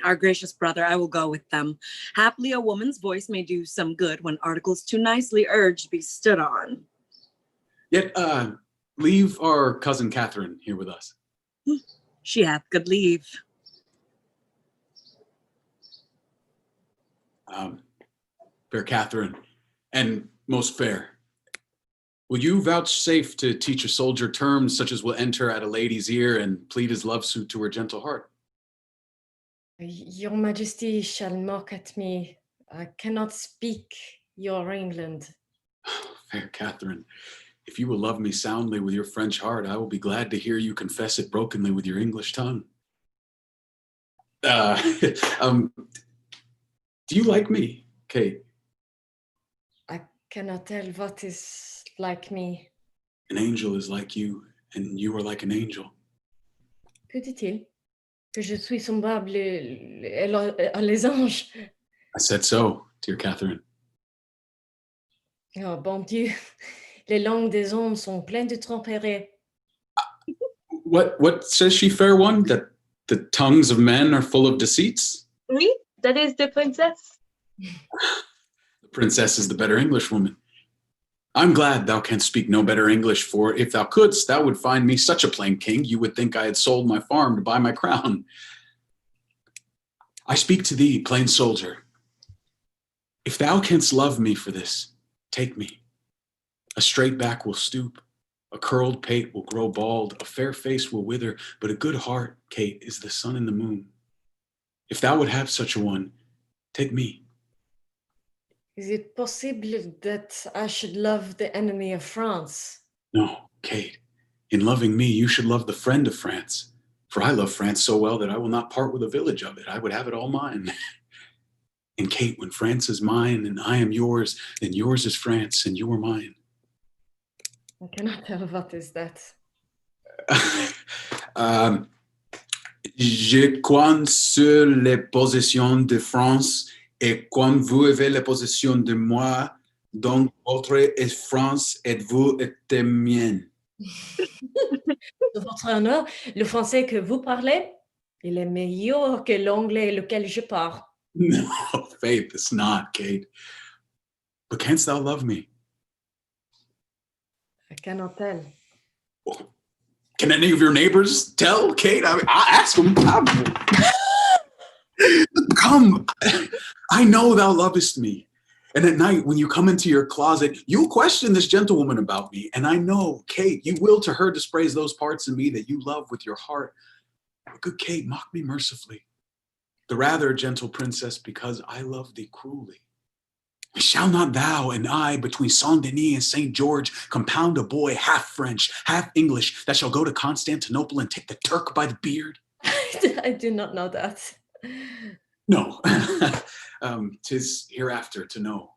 K: Our gracious brother, I will go with them. Haply a woman's voice may do some good when articles too nicely urged be stood on.
C: Yet, leave our cousin Catherine here with us.
K: She hath good leave.
C: Fair Catherine, and most fair, will you vouchsafe to teach a soldier terms such as will enter at a lady's ear and plead his love suit to her gentle heart?
U: Your Majesty shall mock at me. I cannot speak your England.
C: Fair Catherine, if you will love me soundly with your French heart, I will be glad to hear you confess it brokenly with your English tongue. Do you like me, Kate?
U: I cannot tell what is like me.
C: An angel is like you, and you are like an angel.
U: Que dit-il? Que je suis semblable les anges.
C: I said so, dear Catherine.
U: Oh, bon Dieu, les langues des hommes sont pleines de tromperies.
C: What says she, fair one? That the tongues of men are full of deceits?
R: Oui, that is the princess.
C: The princess is the better Englishwoman. I'm glad thou canst speak no better English, for if thou couldst, thou would find me such a plain king, you would think I had sold my farm to buy my crown. I speak to thee, plain soldier. If thou canst love me for this, take me. A straight back will stoop, a curled pate will grow bald, a fair face will wither, but a good heart, Kate, is the sun and the moon. If thou would have such a one, take me.
U: Is it possible that I should love the enemy of France?
C: No, Kate. In loving me, you should love the friend of France. For I love France so well that I will not part with a village of it. I would have it all mine. And Kate, when France is mine and I am yours, then yours is France and you are mine.
U: I cannot tell what is that.
C: Je crois sur les possessions de France et quand vous avez les possessions de moi, donc votre est France et vous êtes mienne.
U: De votre honneur, le français que vous parlez, il est meilleur que l'anglais lequel je parle.
C: No, Faith, it's not, Kate. But canst thou love me?
U: I cannot tell.
C: Can any of your neighbors tell, Kate? I ask them. Come, I know thou lovest me. And at night, when you come into your closet, you'll question this gentlewoman about me. And I know, Kate, you will to her dispraise those parts of me that you love with your heart. But good Kate, mock me mercifully. The rather, gentle princess, because I love thee cruelly. Shall not thou and I, between Saint Denis and St. George, compound a boy half French, half English, that shall go to Constantinople and take the Turk by the beard?
U: I do not know that.
C: No, 'tis hereafter to know,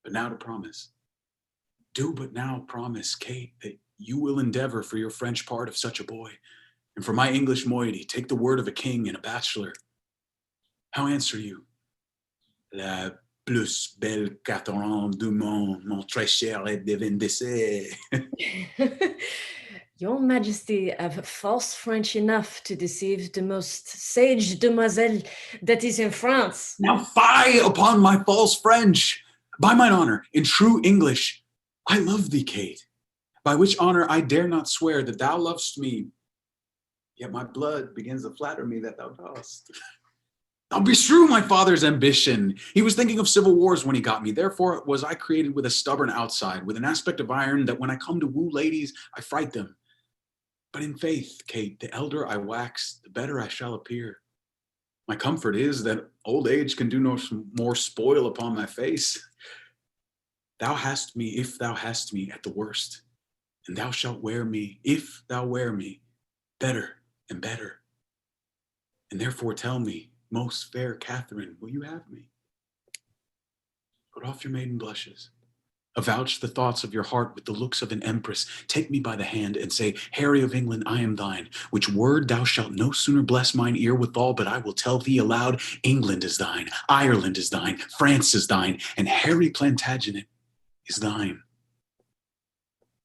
C: but now to promise. Do but now promise, Kate, that you will endeavor for your French part of such a boy, and for my English moiety, take the word of a king and a bachelor. How answer you? La plus belle Catherine du monde, mon très cher et divin décès.
U: Your Majesty have false French enough to deceive the most sage demoiselle that is in France.
C: Now fie upon my false French! By mine honor, in true English, I love thee, Kate, by which honor I dare not swear that thou lovest me, yet my blood begins to flatter me that thou dost. I'll beshrew my father's ambition. He was thinking of civil wars when he got me. Therefore was I created with a stubborn outside, with an aspect of iron, that when I come to woo ladies, I fright them. But in faith, Kate, the elder I wax, the better I shall appear. My comfort is that old age can do no more spoil upon my face. Thou hast me, if thou hast me, at the worst, and thou shalt wear me, if thou wear me, better and better. And therefore tell me, most fair Catherine, will you have me? Put off your maiden blushes. Avouch the thoughts of your heart with the looks of an empress. Take me by the hand and say, Harry of England, I am thine, which word thou shalt no sooner bless mine ear withal, but I will tell thee aloud, England is thine, Ireland is thine, France is thine, and Harry Plantagenet is thine.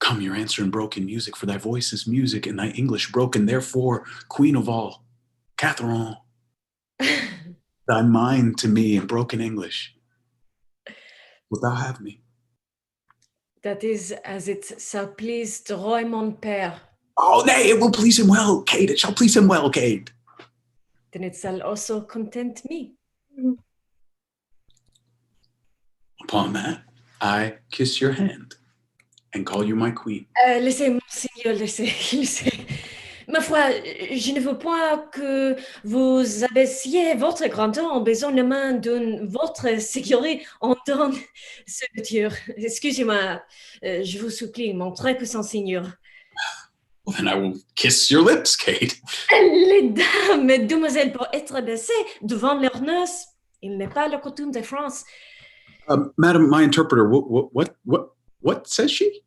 C: Come, your answer in broken music, for thy voice is music, and thy English broken. Therefore, queen of all, Catherine, thy mind to me in broken English. Wilt thou have me?
U: That is as it shall please the Roy mon père.
C: Oh, nay, it will please him well, Kate. It shall please him well, Kate.
U: Then it shall also content me.
C: Upon that, I kiss your hand and call you my queen.
U: Laissez, monseigneur, laissez. Ma foi, je ne veux point que vous abaissiez votre grandeur en baisant la main de votre sécurité en donne ce lecture. Excusez-moi, je vous supplie, mon très puissant seigneur.
C: Well, then I will kiss your lips, Kate.
U: Les dames, mesdemoiselles, pour être baissées devant leurs noces, il n'est pas la coutume de France.
C: Madam, my interpreter, what says she?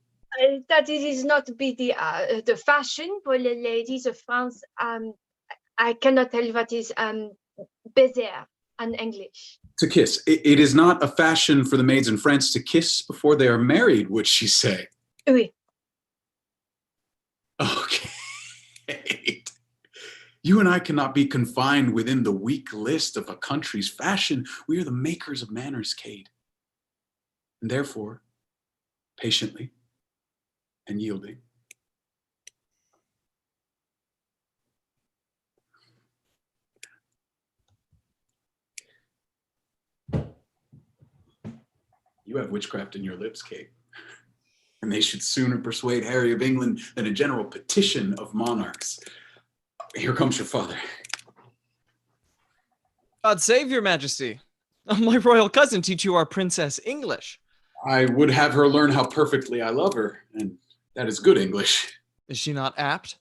R: That it is not be the fashion for the ladies of France. I cannot tell you what is baiser in English.
C: To kiss. It is not a fashion for the maids in France to kiss before they are married, would she say?
R: Oui.
C: Okay. You and I cannot be confined within the weak list of a country's fashion. We are the makers of manners, Kate. And therefore, patiently and yielding, you have witchcraft in your lips, Kate. And they should sooner persuade Harry of England than a general petition of monarchs. Here comes your father.
L: God save your majesty. My royal cousin teach you our princess English.
C: I would have her learn how perfectly I love her, and that is good English.
L: Is she not apt?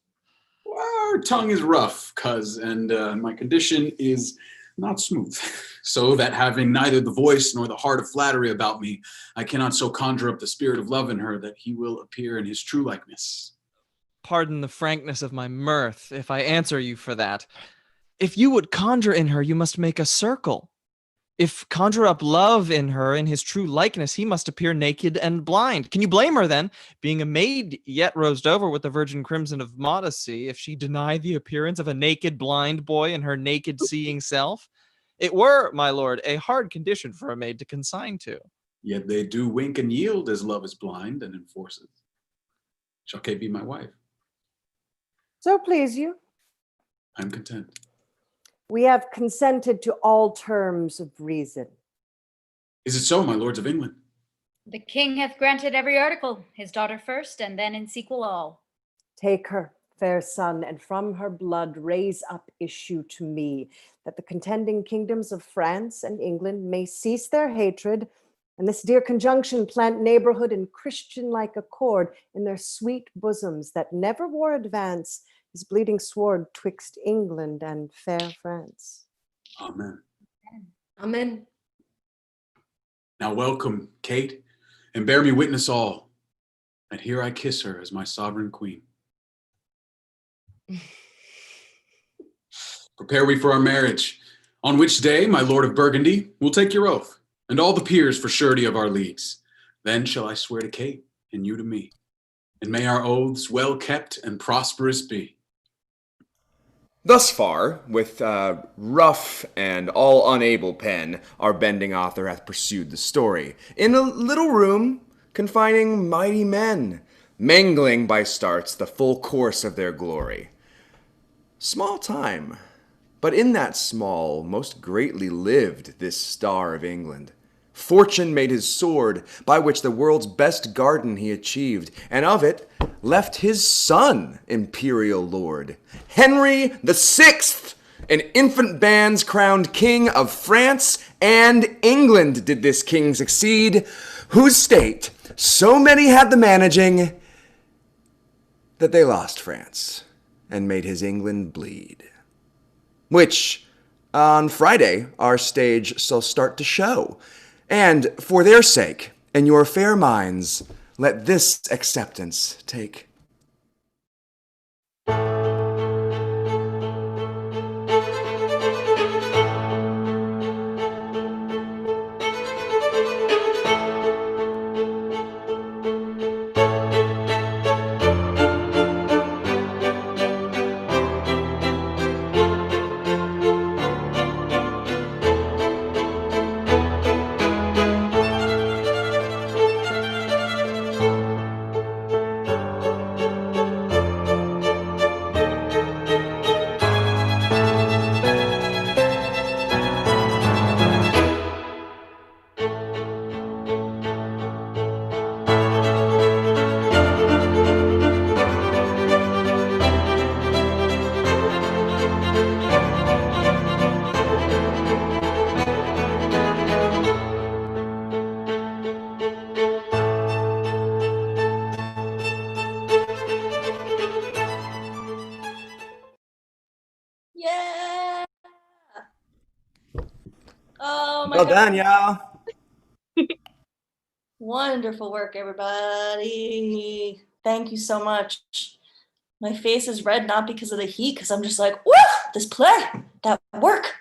C: Well, her tongue is rough, cuz, and my condition is not smooth. So that having neither the voice nor the heart of flattery about me, I cannot so conjure up the spirit of love in her that he will appear in his true likeness.
L: Pardon the frankness of my mirth, if I answer you for that. If you would conjure in her, you must make a circle. If conjure up love in her in his true likeness, he must appear naked and blind. Can you blame her then, being a maid yet rosed over with the virgin crimson of modesty, if she deny the appearance of a naked blind boy in her naked seeing self? It were, my lord, a hard condition for a maid to consign to.
C: Yet they do wink and yield as love is blind and enforces. Shall Kate be my wife?
O: So please you.
C: I'm content.
O: We have consented to all terms of reason.
C: Is it so, my lords of England?
E: The king hath granted every article, his daughter first, and then in sequel all.
O: Take her, fair son, and from her blood raise up issue to me, that the contending kingdoms of France and England may cease their hatred, and this dear conjunction plant neighborhood and Christian-like accord in their sweet bosoms, that never war advance his bleeding sword twixt England and fair France.
C: Amen.
U: Amen.
C: Now welcome, Kate, and bear me witness all, that here I kiss her as my sovereign queen. Prepare we for our marriage, on which day my lord of Burgundy will take your oath, and all the peers for surety of our leagues. Then shall I swear to Kate, and you to me, and may our oaths well kept and prosperous be.
B: Thus far, with rough and all unable pen, our bending author hath pursued the story, in a little room confining mighty men, mangling by starts the full course of their glory. Small time, but in that small most greatly lived this star of England. Fortune made his sword, by which the world's best garden he achieved, and of it left his son, imperial lord, Henry the Sixth, an infant bands crowned king of France and England did this king succeed, whose state so many had the managing that they lost France and made his England bleed. Which, on Friday, our stage shall start to show. And for their sake, and your fair minds, let this acceptance take.
H: my
V: Well
H: God.
V: done, y'all.
H: Wonderful work, everybody. Thank you so much. My face is red not because of the heat, because I'm just like, woo, this play, that work.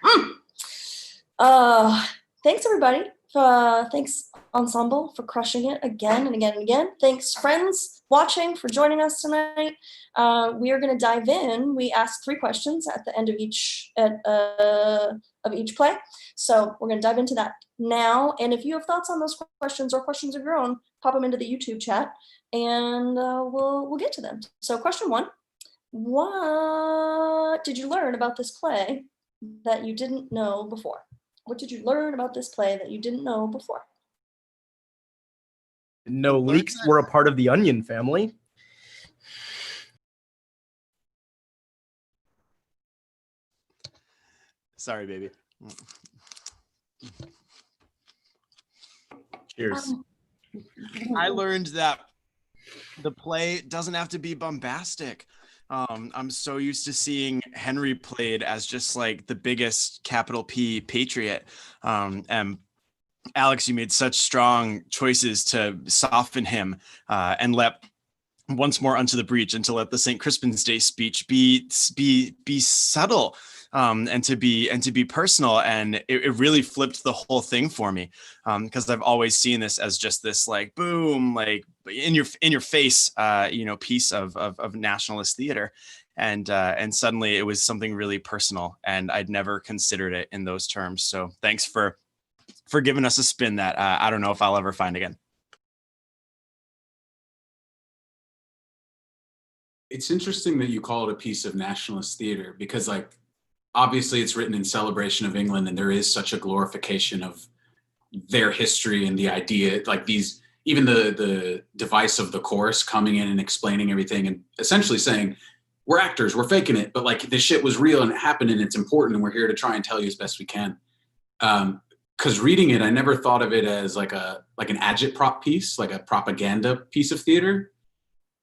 H: Thanks everybody. Thanks ensemble for crushing it again and again and again. Thanks friends watching for joining us tonight. We are going to dive in. We ask 3 questions at the end of each play. So we're going to dive into that now. And if you have thoughts on those questions or questions of your own, pop them into the YouTube chat, and we'll get to them. So question 1: what did you learn about this play that you didn't know before? What did you learn about this play that you didn't know before?
V: No leaks were a part of the onion family.
P: Sorry, baby.
V: Cheers.
P: I learned that the play doesn't have to be bombastic. I'm so used to seeing Henry played as just like the biggest capital P patriot. And Alex, you made such strong choices to soften him and let once more unto the breach, and to let the St. Crispin's Day speech be subtle and to be personal. And it really flipped the whole thing for me, because I've always seen this as just this like boom, like in your face, piece of nationalist theater. And suddenly it was something really personal, and I'd never considered it in those terms. So thanks for giving us a spin that I don't know if I'll ever find again.
C: It's interesting that you call it a piece of nationalist theater, because like obviously it's written in celebration of England, and there is such a glorification of their history and the idea, like these, even the device of the chorus coming in and explaining everything and essentially saying, we're actors, we're faking it, but like this shit was real and it happened and it's important and we're here to try and tell you as best we can. Because reading it, I never thought of it as like an agitprop piece, like a propaganda piece of theater.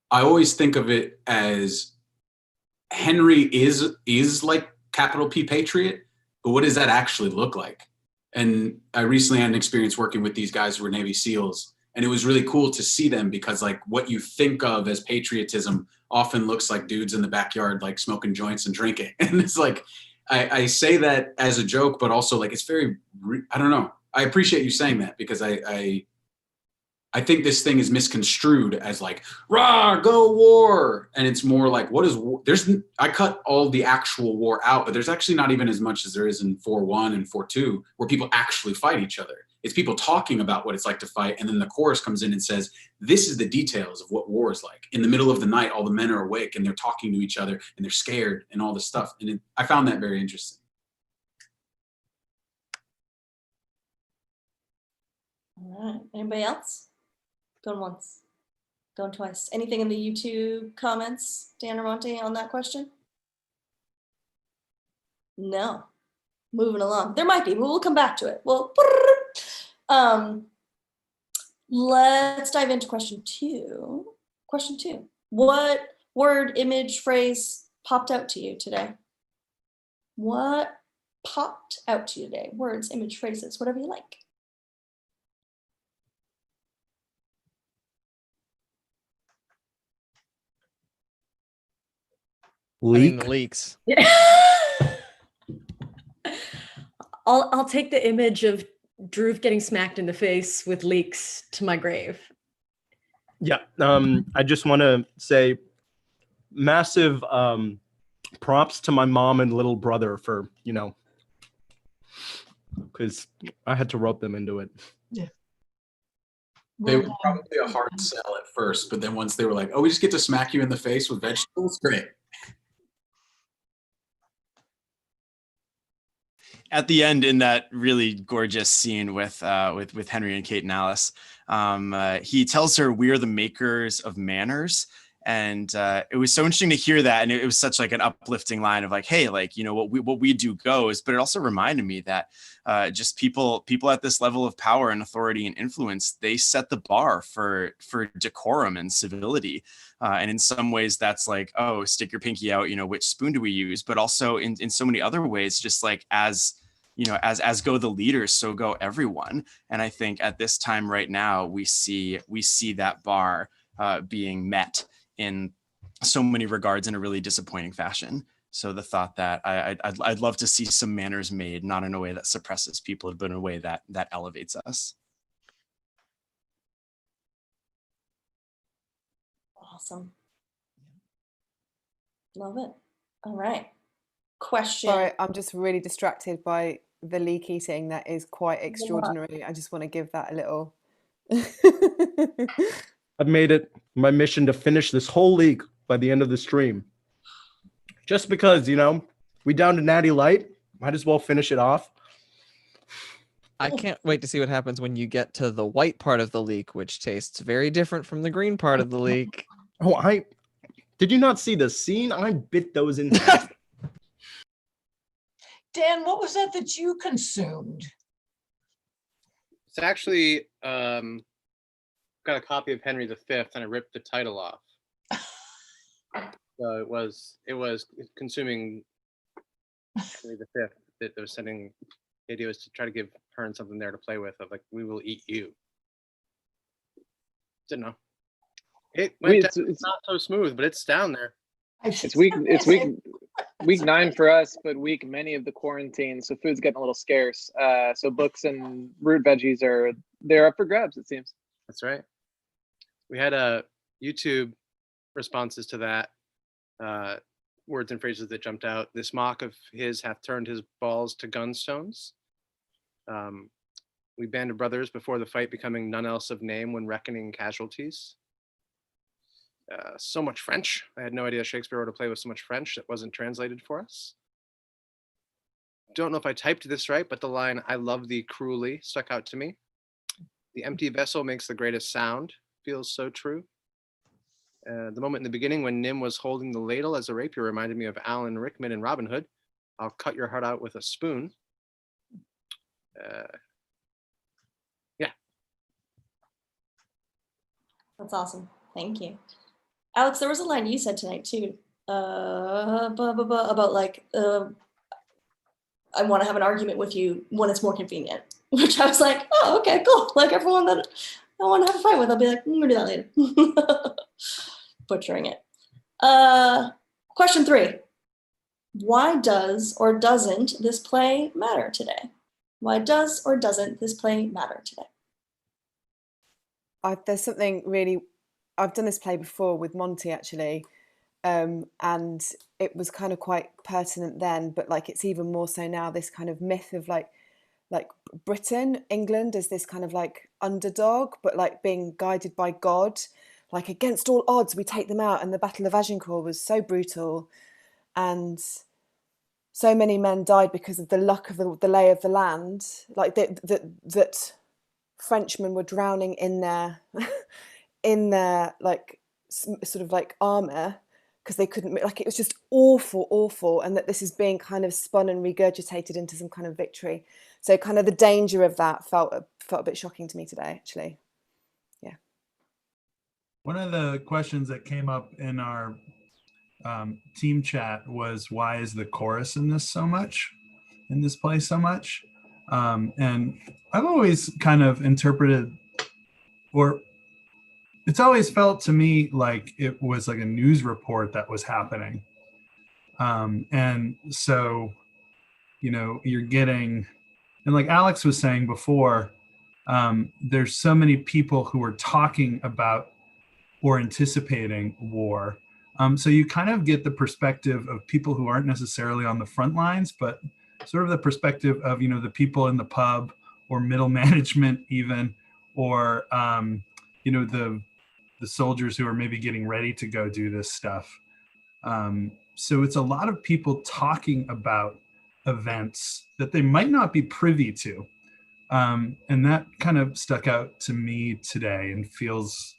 C: I always think of it as Henry is like capital P patriot, but what does that actually look like? And I recently had an experience working with these guys who were Navy SEALs, and it was really cool to see them, because like what you think of as patriotism often looks like dudes in the backyard like smoking joints and drinking. And it's like, I say that as a joke, but also like it's very, I don't know. I appreciate you saying that, because I think this thing is misconstrued as like, rah, go war. And it's more like, what is war? I cut all the actual war out, but there's actually not even as much as there is in 4-1 and 4-2, where people actually fight each other. It's people talking about what it's like to fight. And then the chorus comes in and says, this is the details of what war is like. In the middle of the night, all the men are awake and they're talking to each other and they're scared and all this stuff. And I found that very interesting.
H: All right, anybody else? Going once, going twice. Anything in the YouTube comments, Dan or Monty, on that question? No. Moving along. There might be, but we'll come back to it. Well, let's dive into question 2. Question 2. What word, image, phrase popped out to you today? What popped out to you today? Words, image, phrases, whatever you like.
L: Leaks.
U: I'll take the image of Drew getting smacked in the face with leeks to my grave.
V: Yeah. I just want to say massive props to my mom and little brother for, because I had to rope them into it.
N: Yeah.
C: They were probably a hard sell at first, but then once they were like, oh, we just get to smack you in the face with vegetables, great.
P: At the end, in that really gorgeous scene with Henry and Kate and Alice, he tells her, "We're the makers of manners," and it was so interesting to hear that, and it was such like an uplifting line of like, "Hey, like what we do goes," but it also reminded me that just people at this level of power and authority and influence, they set the bar for decorum and civility, and in some ways that's like, oh, stick your pinky out, which spoon do we use? But also in so many other ways, just like as as go the leaders, so go everyone. And I think at this time right now, we see that bar being met in so many regards in a really disappointing fashion. So the thought that I'd love to see some manners made, not in a way that suppresses people, but in a way that elevates us.
H: Awesome. Love it. All right. Question.
D: Sorry, I'm just really distracted by the leek eating. That is quite extraordinary. I just want to give that a little.
V: I've made it my mission to finish this whole league by the end of the stream. Just because, we downed a natty light, might as well finish it off.
L: I can't wait to see what happens when you get to the white part of the leek, which tastes very different from the green part of the leek.
V: Oh, did you not see the scene? I bit those in.
A: Dan, what was that you consumed?
S: It's actually got a copy of Henry V, and I ripped the title off. So it was consuming Henry V that was sending. The idea was to try to give Hearn something there to play with, of like, we will eat you. Didn't know. It went down, it's not so smooth, but it's down there.
I: It's week 9 for us, but week many of the quarantine, so food's getting a little scarce. So books and root veggies they're up for grabs, it seems.
S: That's right. We had YouTube responses to that. Words and phrases that jumped out. This mock of his hath turned his balls to gunstones. We banded brothers before the fight, becoming none else of name when reckoning casualties. So much French. I had no idea Shakespeare wrote a play with so much French that wasn't translated for us. Don't know if I typed this right, but the line, I love thee cruelly, stuck out to me. The empty vessel makes the greatest sound, feels so true. The moment in the beginning when Nym was holding the ladle as a rapier reminded me of Alan Rickman in Robin Hood. I'll cut your heart out with a spoon. Yeah.
H: That's awesome. Thank you. Alex, there was a line you said tonight too, about like, I want to have an argument with you when it's more convenient, which I was like, oh, okay, cool. Like everyone that I want to have a fight with, I'll be like, I'm gonna do that later. Butchering it. Question 3. Why does or doesn't this play matter today? Why does or doesn't this play matter today?
D: There's something really, I've done this play before with Monty actually, and it was kind of quite pertinent then, but like it's even more so now, this kind of myth of like Britain, England as this kind of like underdog, but like being guided by God, like against all odds, we take them out. And the Battle of Agincourt was so brutal, and so many men died because of the luck of the lay of the land, like that Frenchmen were drowning in their like sort of like armor because they couldn't, like it was just awful, and that this is being kind of spun and regurgitated into some kind of victory. So kind of the danger of that felt a bit shocking to me today, actually. Yeah.
F: One of the questions that came up in our team chat was, why is the chorus in this play so much? And I've always kind of interpreted, or it's always felt to me like it was like a news report that was happening. And so, you're getting, and like Alex was saying before, there's so many people who are talking about or anticipating war. So you kind of get the perspective of people who aren't necessarily on the front lines, but sort of the perspective of, the people in the pub or middle management even, or, the soldiers who are maybe getting ready to go do this stuff. So it's a lot of people talking about events that they might not be privy to. And that kind of stuck out to me today and feels,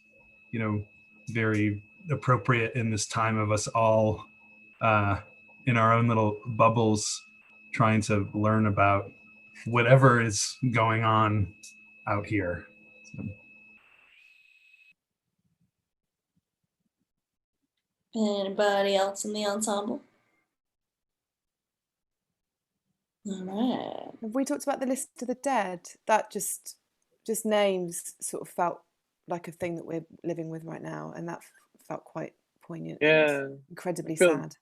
F: very appropriate in this time of us all in our own little bubbles trying to learn about whatever is going on out here. So.
H: Anybody else in the ensemble? All right.
D: Have we talked about the list of the dead? That just names sort of felt like a thing that we're living with right now, and that felt quite poignant.
I: Yeah,
D: and incredibly
I: I feel
D: sad.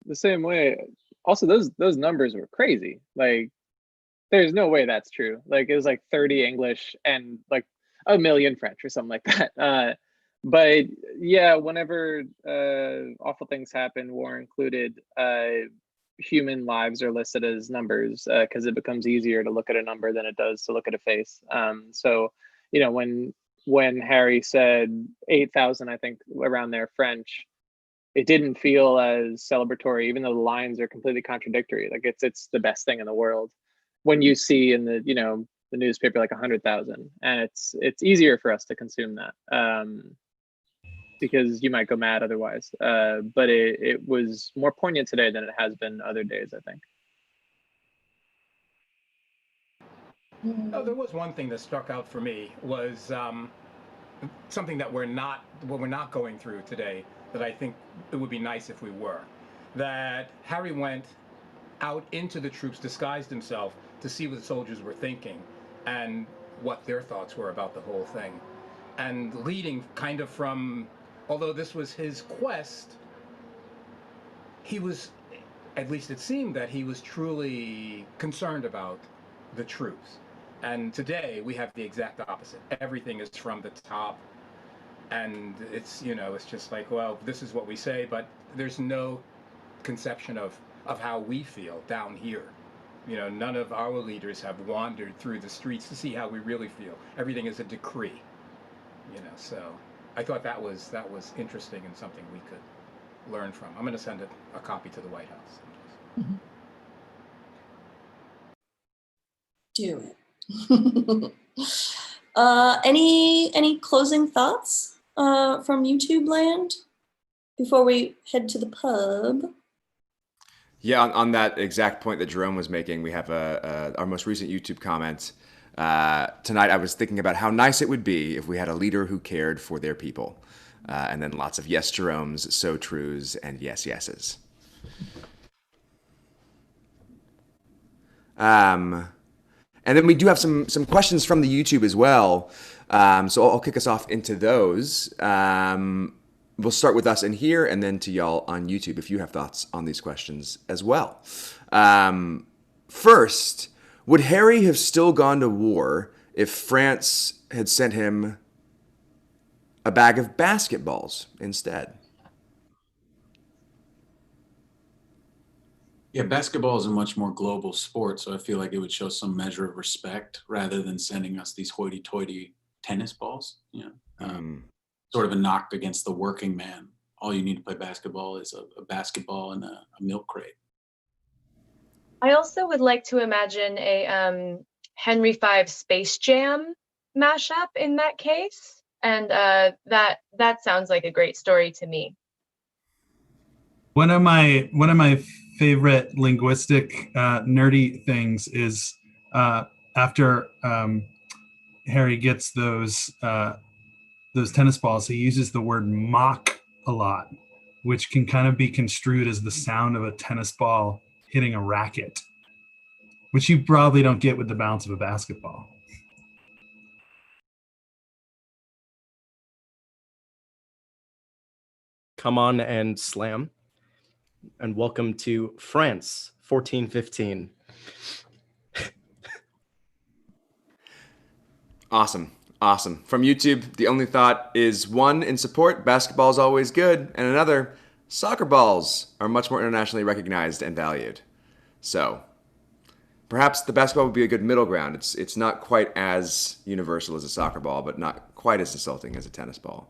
I: the same way. Also, those numbers were crazy. Like, there's no way that's true. Like, it was like 30 English and like a million French or something like that. But yeah, whenever awful things happen, war included, human lives are listed as numbers because it becomes easier to look at a number than it does to look at a face. So, you know, when Harry said 8,000, I think around there French, it didn't feel as celebratory, even though the lines are completely contradictory. Like it's the best thing in the world. When you see in the the newspaper like 100,000, and it's easier for us to consume that because you might go mad otherwise. But it was more poignant today than it has been other days, I think.
Q: Oh, there was one thing that struck out for me was something that we're not going through today, that I think it would be nice if we were. That Harry went out into the troops, disguised himself to see what the soldiers were thinking and what their thoughts were about the whole thing. And leading kind of from, although this was his quest, he was, at least it seemed that he was truly concerned about the troops. And today we have the exact opposite. Everything is from the top. And it's, it's just like, well, this is what we say, but there's no conception of how we feel down here. None of our leaders have wandered through the streets to see how we really feel. Everything is a decree. So I thought that was interesting and something we could learn from. I'm going to send a copy to the White House.
H: Do it. Any closing thoughts from YouTube land before we head to the pub?
B: Yeah, on that exact point that Jerome was making, we have our most recent YouTube comment. Tonight I was thinking about how nice it would be if we had a leader who cared for their people. And then lots of yes Jeromes, so trues, and yes yeses. And then we do have some questions from the YouTube as well. So I'll kick us off into those. We'll start with us in here and then to y'all on YouTube if you have thoughts on these questions as well. First, would Harry have still gone to war if France had sent him a bag of basketballs instead?
C: Yeah, basketball is a much more global sport, so I feel like it would show some measure of respect rather than sending us these hoity-toity tennis balls. Sort of a knock against the working man. All you need to play basketball is a basketball and a milk crate.
T: I also would like to imagine a Henry V Space Jam mashup in that case, and that sounds like a great story to me.
F: One of my favorite linguistic nerdy things is after Harry gets those tennis balls, he uses the word mock a lot, which can kind of be construed as the sound of a tennis ball hitting a racket, which you probably don't get with the bounce of a basketball.
V: Come on and slam. And welcome to France, 1415.
B: Awesome. From YouTube, the only thought is one, in support, basketball is always good, and another, soccer balls are much more internationally recognized and valued. So, perhaps the basketball would be a good middle ground. It's not quite as universal as a soccer ball, but not quite as insulting as a tennis ball.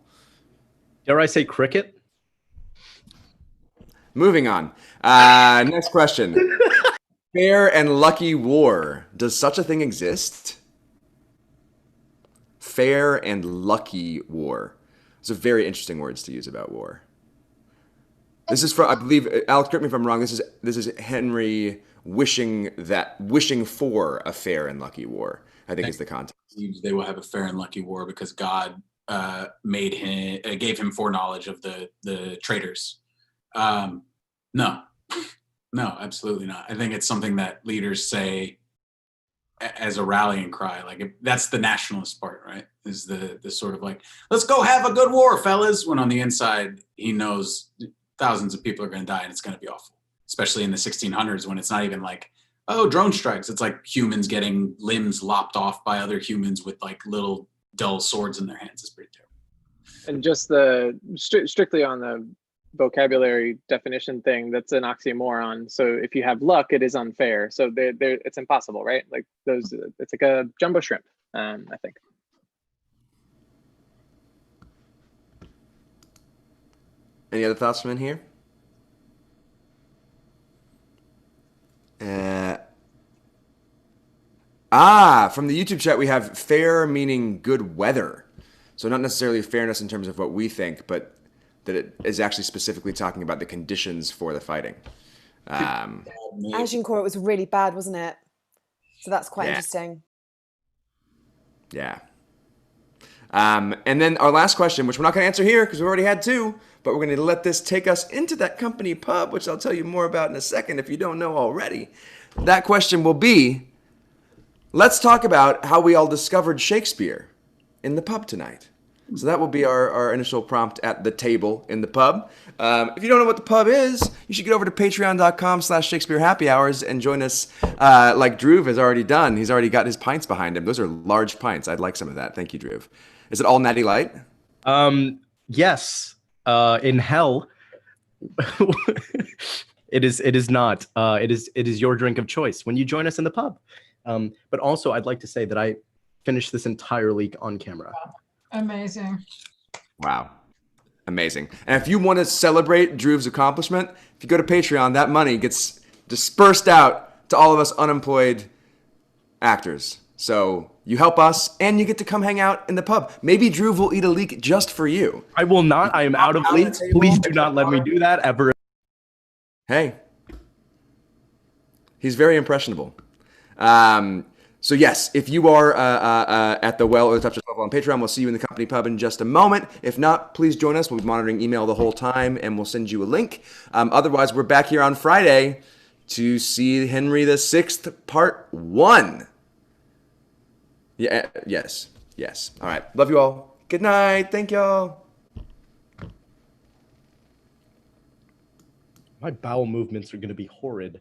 V: Dare I say cricket?
B: Moving on. Next question. Fair and lucky war. Does such a thing exist? Fair and lucky war. Those are very interesting words to use about war. This is from, I believe, Alex, correct me if I'm wrong, this is Henry wishing for a fair and lucky war, I think is the context.
C: They will have a fair and lucky war because God gave him foreknowledge of the traitors. No. No, absolutely not. I think it's something that leaders say as a rallying cry. Like that's the nationalist part, right? Is the sort of like, let's go have a good war, fellas. When on the inside, he knows thousands of people are going to die and it's going to be awful. Especially in the 1600s when it's not even like, oh, drone strikes. It's like humans getting limbs lopped off by other humans with like little dull swords in their hands. It's pretty terrible.
I: And just the strictly on the vocabulary definition thing, that's an oxymoron. So if you have luck, it is unfair. So it's impossible, right? Like those, it's like a jumbo shrimp, I think.
B: Any other thoughts from in here? From the YouTube chat, we have fair meaning good weather. So not necessarily fairness in terms of what we think, but that it is actually specifically talking about the conditions for the fighting.
D: Agincourt was really bad, wasn't it? So that's quite interesting.
B: Yeah. And then our last question, which we're not going to answer here because we already had two, but we're going to let this take us into that company pub, which I'll tell you more about in a second if you don't know already. That question will be, let's talk about how we all discovered Shakespeare in the pub tonight. So that will be our initial prompt at the table in the pub. If you don't know what the pub is, you should get over to patreon.com/Shakespeare Happy Hours and join us like Drew has already done. He's already got his pints behind him. Those are large pints. I'd like some of that. Thank you, Drew. Is it all Natty Light?
V: Yes. In hell, it is not. It is your drink of choice when you join us in the pub. But also, I'd like to say that I finished this entire leak on camera.
A: Amazing.
B: Wow. Amazing. And if you want to celebrate Drew's accomplishment, if you go to Patreon, that money gets dispersed out to all of us unemployed actors. So you help us and you get to come hang out in the pub. Maybe Drew will eat a leek just for you.
V: I will not. I am out of leeks. Please do not let me do that ever.
B: Hey. He's very impressionable. So yes, if you are at the well or the touches level on Patreon, we'll see you in the company pub in just a moment. If not, please join us. We'll be monitoring email the whole time, and we'll send you a link. Otherwise, we're back here on Friday to see Henry VI, Part 1. Yeah. Yes. All right. Love you all. Good night. Thank y'all.
V: My bowel movements are going to be horrid.